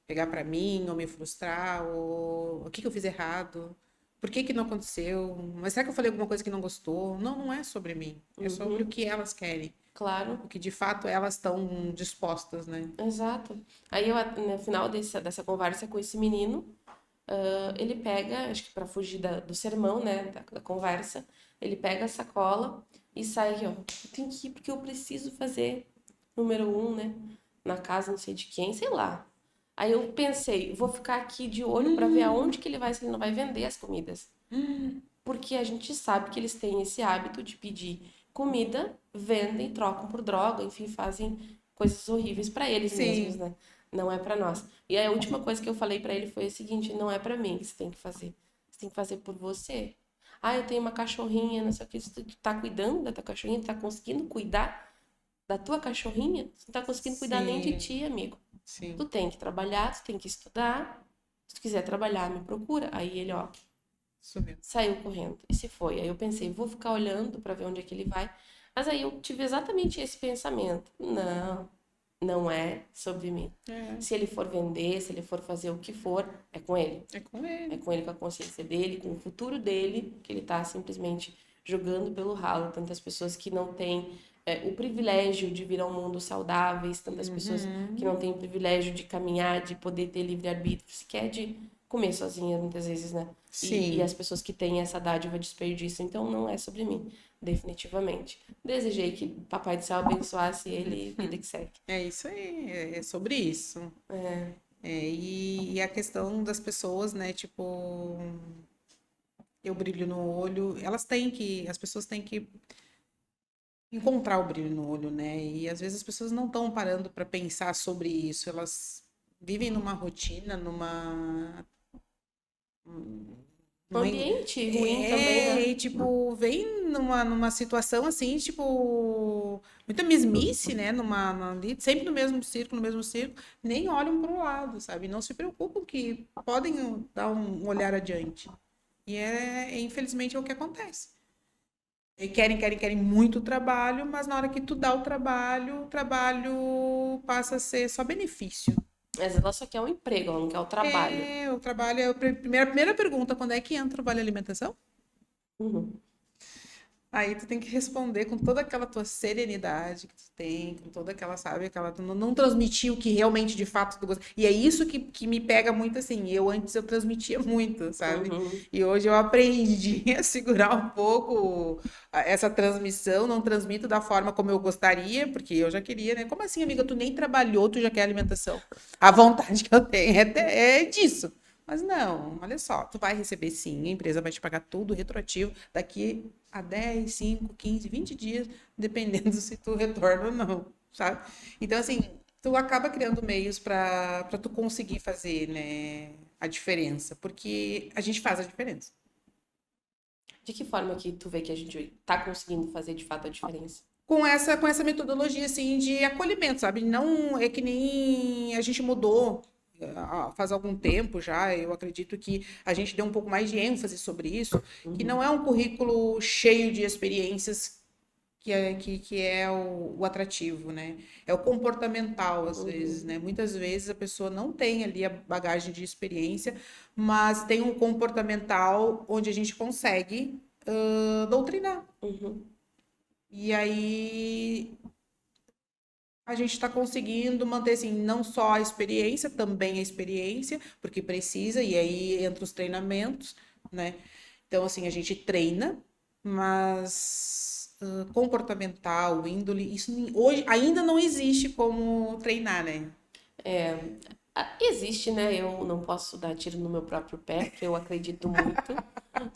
Pegar para mim, ou me frustrar, ou o que que eu fiz errado? Por que que não aconteceu? Mas será que eu falei alguma coisa que não gostou? Não, não é sobre mim. É sobre o Uhum. que elas querem, Claro. o que de fato elas estão dispostas, né? Exato. Aí eu, no final dessa conversa com esse menino, ele pega, acho que para fugir do sermão, né, da conversa, ele pega a sacola e sai aqui, ó. Eu tenho que ir porque eu preciso fazer número um, né, na casa não sei de quem, sei lá. Aí eu pensei, vou ficar aqui de olho para ver aonde que ele vai, se ele não vai vender as comidas. Porque a gente sabe que eles têm esse hábito de pedir comida, vendem, trocam por droga, enfim, fazem coisas horríveis para eles mesmos, Sim, né? Não é para nós. E aí a última coisa que eu falei para ele foi o seguinte: não é para mim que você tem que fazer. Você tem que fazer por você. Ah, eu tenho uma cachorrinha, não sei o que. Tu tá cuidando da tua cachorrinha? Tu tá conseguindo cuidar da tua cachorrinha? Tu não tá conseguindo cuidar nem de sim, ti, amigo. sim. Tu tem que trabalhar, tu tem que estudar. Se tu quiser trabalhar, me procura. Aí ele, ó, Sumiu. saiu correndo e se foi. Aí eu pensei, vou ficar olhando para ver onde é que ele vai. Mas aí eu tive exatamente esse pensamento. Não, não é sobre mim. É, Se ele for vender, se ele for fazer o que for, é com ele. é com É ele. com ele, com a consciência dele, com o futuro dele, que ele tá simplesmente jogando pelo ralo. Tantas pessoas que não têm o privilégio de vir ao mundo saudáveis, tantas pessoas que não Uhum. têm o privilégio de caminhar, de poder ter livre-arbítrio, sequer de comer sozinha, muitas vezes, né? E as Sim, pessoas que têm essa dádiva desperdiçam, então não é sobre mim, definitivamente. Desejei que Papai do Céu abençoasse ele e vida que segue. é isso aí, é sobre isso. É, e a questão das pessoas, né, tipo, ter o brilho no olho, as pessoas têm que encontrar o brilho no olho, né? E às vezes as pessoas não estão parando para pensar sobre isso, elas vivem numa rotina, Um numa, ambiente ruim também, né? e, tipo, vem numa situação assim, tipo, muita mesmice, né? Ali, sempre no mesmo círculo, nem olham para o lado, sabe? Não se preocupam que podem dar um olhar adiante. E infelizmente, é o que acontece. E querem muito trabalho, mas na hora que tu dá o trabalho passa a ser só benefício. Mas ela só quer um emprego, ela não quer o trabalho. O trabalho é a primeira pergunta, quando é que entra o vale alimentação? Uhum. Aí tu tem que responder com toda aquela tua serenidade que tu tem, com toda aquela, sabe, aquela tu não transmitir o que realmente de fato tu gosta. E é isso que me pega muito assim. Eu transmitia muito, sabe? Uhum. E hoje eu aprendi a segurar um pouco essa transmissão, não transmito da forma como eu gostaria, porque eu já queria, né? Como assim, amiga, tu nem trabalhou, tu já quer alimentação? A vontade que eu tenho é disso. Mas não, olha só, tu vai receber sim, a empresa vai te pagar tudo retroativo daqui a 10, 5, 15, 20 dias, dependendo se tu retorna ou não, sabe? Então, assim, tu acaba criando meios para tu conseguir fazer, né, a diferença, porque a gente faz a diferença. De que forma que tu vê que a gente tá conseguindo fazer de fato a diferença? Com essa metodologia, assim, de acolhimento, sabe? Não é que nem a gente mudou faz algum tempo já, eu acredito que a gente deu um pouco mais de ênfase sobre isso, que não Uhum. é um currículo cheio de experiências que é o atrativo, né? É o comportamental, às vezes, Uhum. né? Muitas vezes a pessoa não tem ali a bagagem de experiência, mas tem um comportamental onde a gente consegue doutrinar. Uhum. E aí a gente está conseguindo manter assim, não só a experiência, também a experiência, porque precisa, e aí entra os treinamentos, né? Então, assim, a gente treina, mas comportamental, índole, isso hoje ainda não existe como treinar, né? Existe, né? Eu não posso dar tiro no meu próprio pé, porque eu acredito muito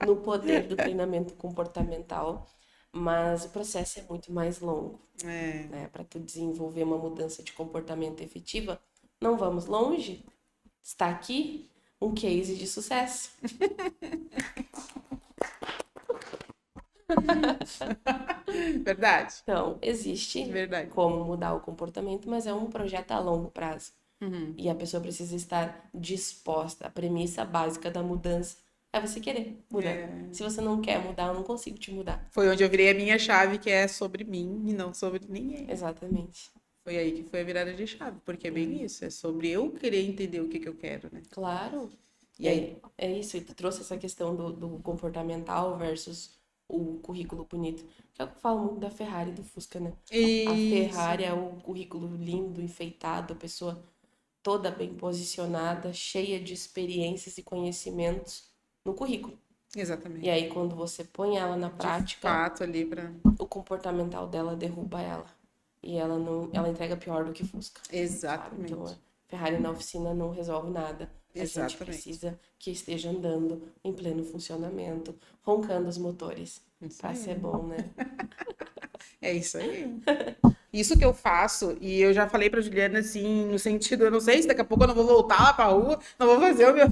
no poder do treinamento comportamental, mas o processo é muito mais longo, É, né? Para tu desenvolver uma mudança de comportamento efetiva, não vamos longe. Está aqui um case de sucesso. Verdade, Então, existe verdade. como mudar o comportamento, mas é um projeto a longo prazo. Uhum. E a pessoa precisa estar disposta. A premissa básica da mudança é você querer mudar. É. Se você não quer mudar, eu não consigo te mudar. Foi onde eu virei a minha chave, que é sobre mim e não sobre ninguém. Exatamente. Foi aí que foi a virada de chave, porque é bem isso, é sobre eu querer entender o que que eu quero, né? Claro. E aí? É isso, e tu trouxe essa questão do comportamental versus o currículo bonito. Que é o que eu falo muito da Ferrari e do Fusca, né? A Isso, Ferrari é o currículo lindo, enfeitado, a pessoa toda bem posicionada, cheia de experiências e conhecimentos no currículo. E exatamente. aí, quando você põe ela na De prática, fato ali para. o comportamental dela derruba ela. E ela não, ela entrega pior do que Fusca, sabe? Então, a Exatamente. Ferrari na oficina não resolve nada. A gente Exatamente. precisa que esteja andando em pleno funcionamento, roncando os motores. Isso Pra ser aí. bom, né? É isso aí. Isso que eu faço, e eu já falei pra Juliana assim, no sentido, eu não sei se daqui a pouco eu não vou voltar lá pra rua, não vou fazer o meu.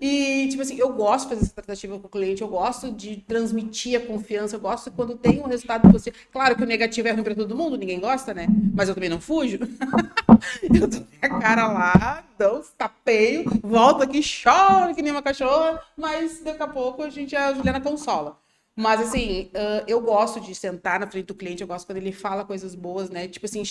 E, tipo assim, eu gosto de fazer essa tratativa com o cliente, eu gosto de transmitir a confiança, eu gosto quando tem um resultado positivo. Claro que o negativo é ruim pra todo mundo, ninguém gosta, né? Mas eu também não fujo. Eu dou minha cara lá, dou uns tapeio, volto aqui, choro que nem uma cachorra, mas daqui a pouco a Juliana consola. Mas assim, eu gosto de sentar na frente do cliente, eu gosto quando ele fala coisas boas, né? Tipo assim,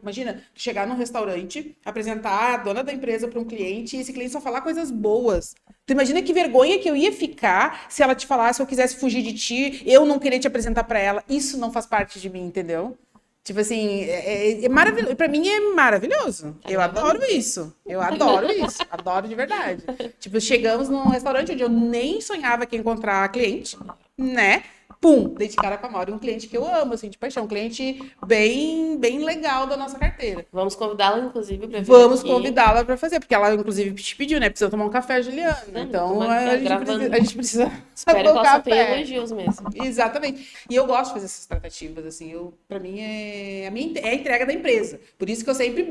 imagina, chegar num restaurante, apresentar a dona da empresa para um cliente e esse cliente só falar coisas boas. Tu imagina que vergonha que eu ia ficar se ela te falasse, eu quisesse fugir de ti, eu não querer te apresentar para ela. Isso não faz parte de mim, entendeu? Tipo assim, é maravilhoso. Pra mim é maravilhoso. Tá Eu gravando? adoro isso. Eu adoro isso. Adoro de verdade. Tipo, chegamos num restaurante onde eu nem sonhava que ia encontrar cliente, né? Pum, dei de cara com a Mauri, um cliente que eu amo, assim, de paixão. Um cliente bem, bem legal da nossa carteira. Vamos convidá-la, inclusive, para vir Vamos aqui. convidá-la para fazer, porque ela, inclusive, te pediu, né? Precisa tomar um café, Juliana. Toma Então, aqui, ó, gravando. a gente precisa Espero tomar que um ela só tenha café. elogios mesmo. Exatamente. E eu gosto de fazer essas tratativas, assim, para mim é a entrega da empresa. Por isso que eu sempre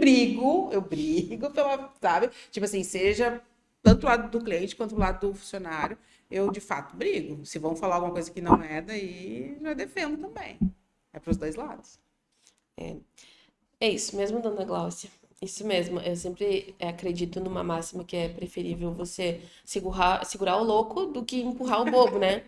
eu brigo pela, sabe? Tipo assim, seja tanto do lado do cliente quanto do lado do funcionário, eu de fato brigo. Se vão falar alguma coisa que não é, daí já defendo também. É para os dois lados. É isso mesmo, dona Gláucia. Isso mesmo. Eu sempre acredito numa máxima que é preferível você segurar o louco do que empurrar o bobo, né?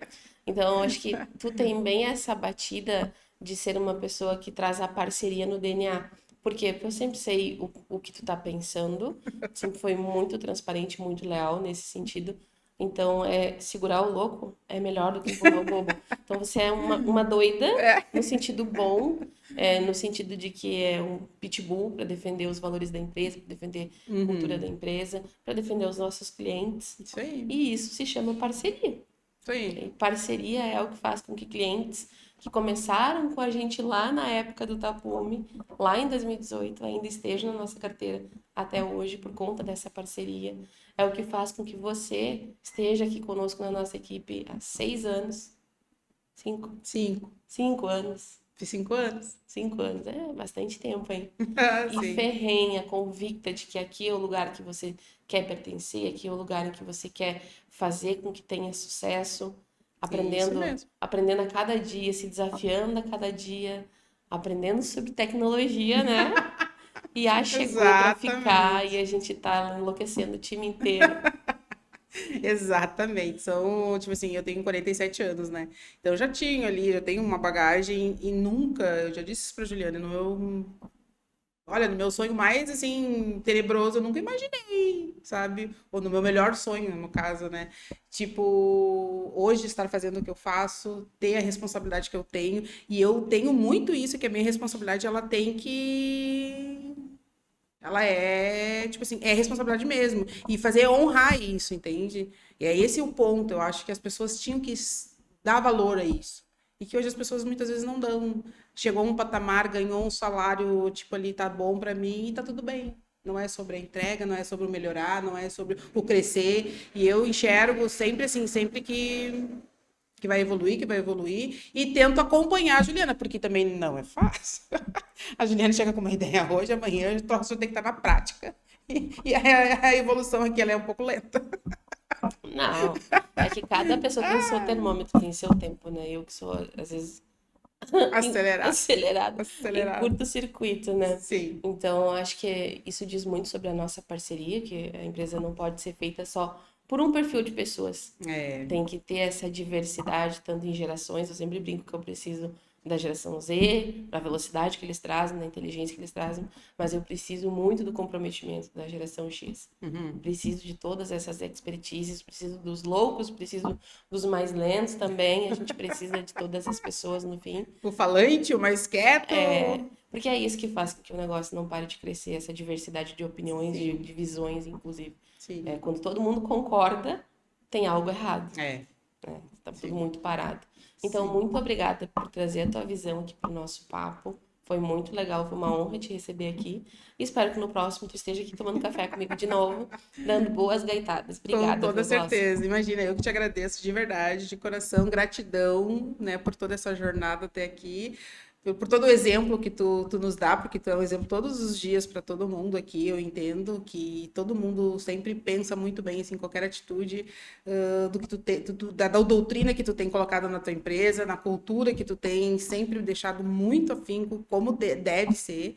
Então, eu acho que tu tem bem essa batida de ser uma pessoa que traz a parceria no DNA. Por quê? Porque eu sempre sei o que tu tá pensando, sempre foi muito transparente, muito leal nesse sentido. Então, segurar o louco é melhor do que empurrar o bobo. Então, você é uma doida, no sentido bom, no sentido de que é um pitbull para defender os valores da empresa, para defender a cultura da empresa, para defender os nossos clientes. Isso aí. E isso se chama parceria. Isso aí. E parceria é o que faz com que clientes que começaram com a gente lá na época do Tapume, lá em 2018, ainda estejam na nossa carteira até hoje por conta dessa parceria. É o que faz com que você esteja aqui conosco na nossa equipe há 6 anos. Cinco? 5. 5 anos. Fiz 5 anos. 5 anos. É bastante tempo, hein? Ah, E sim. ferrenha, convicta de que aqui é o lugar que você quer pertencer, aqui é o lugar em que você quer fazer com que tenha sucesso, Isso aprendendo, mesmo. aprendendo a cada dia, se desafiando a cada dia, aprendendo sobre tecnologia, né? E a chegou para ficar e Exatamente. a gente tá enlouquecendo o time inteiro. Exatamente. São, tipo assim, eu tenho 47 anos, né? Então eu já tinha ali, já tenho uma bagagem e nunca, eu já disse isso pra Juliana, olha, no meu sonho mais assim tenebroso, eu nunca imaginei, sabe? Ou no meu melhor sonho, no caso, né? Tipo, hoje estar fazendo o que eu faço, ter a responsabilidade que eu tenho, e eu tenho muito isso que a minha responsabilidade ela é, tipo assim, é responsabilidade mesmo. E fazer honrar isso, entende? E é esse o ponto. Eu acho que as pessoas tinham que dar valor a isso. E que hoje as pessoas muitas vezes não dão. Chegou a um patamar, ganhou um salário, tipo, ali tá bom pra mim e tá tudo bem. Não é sobre a entrega, não é sobre o melhorar, não é sobre o crescer. E eu enxergo sempre assim, sempre que vai evoluir, e tento acompanhar a Juliana, porque também não é fácil. A Juliana chega com uma ideia hoje, amanhã o troço tem que estar na prática. E a evolução aqui ela é um pouco lenta. Não, é que cada pessoa tem o seu termômetro, tem seu tempo, né? Eu que sou, às vezes, Acelerado, acelerada em acelerado. curto-circuito, né? Sim. Então, eu acho que isso diz muito sobre a nossa parceria, que a empresa não pode ser feita só por um perfil de pessoas. É. Tem que ter essa diversidade, tanto em gerações. Eu sempre brinco que eu preciso da geração Z, da velocidade que eles trazem, da inteligência que eles trazem, mas eu preciso muito do comprometimento da geração X. Uhum. Preciso de todas essas expertises, preciso dos loucos, preciso dos mais lentos também. A gente precisa de todas as pessoas no fim. O falante, o mais quieto. Porque é isso que faz com que o negócio não pare de crescer, essa diversidade de opiniões, de visões, inclusive. Sim. Quando todo mundo concorda, tem algo errado. É. Tá tudo Sim. muito parado. Então, Sim. muito obrigada por trazer a tua visão aqui para o nosso papo. Foi muito legal, foi uma honra te receber aqui. E espero que no próximo tu esteja aqui tomando café comigo de novo, dando boas gaitadas. Com Obrigada, toda viu, Glaucia? certeza. Imagina, eu que te agradeço de verdade, de coração, gratidão, né, por toda essa jornada até aqui, por todo o exemplo que tu nos dá, porque tu é um exemplo todos os dias para todo mundo aqui. Eu entendo que todo mundo sempre pensa muito bem assim, em qualquer atitude do que tu tem, da doutrina que tu tem colocado na tua empresa, na cultura que tu tem sempre deixado muito afinco como deve ser.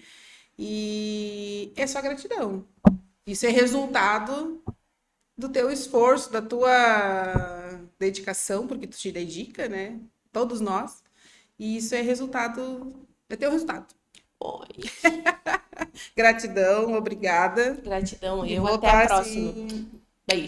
E é só gratidão. Isso é resultado do teu esforço, da tua dedicação, porque tu te dedica, né? Todos nós. E isso é resultado, é teu resultado. Oi. Gratidão, obrigada. Gratidão, E eu. vou Até a estar próxima. assim Beijo.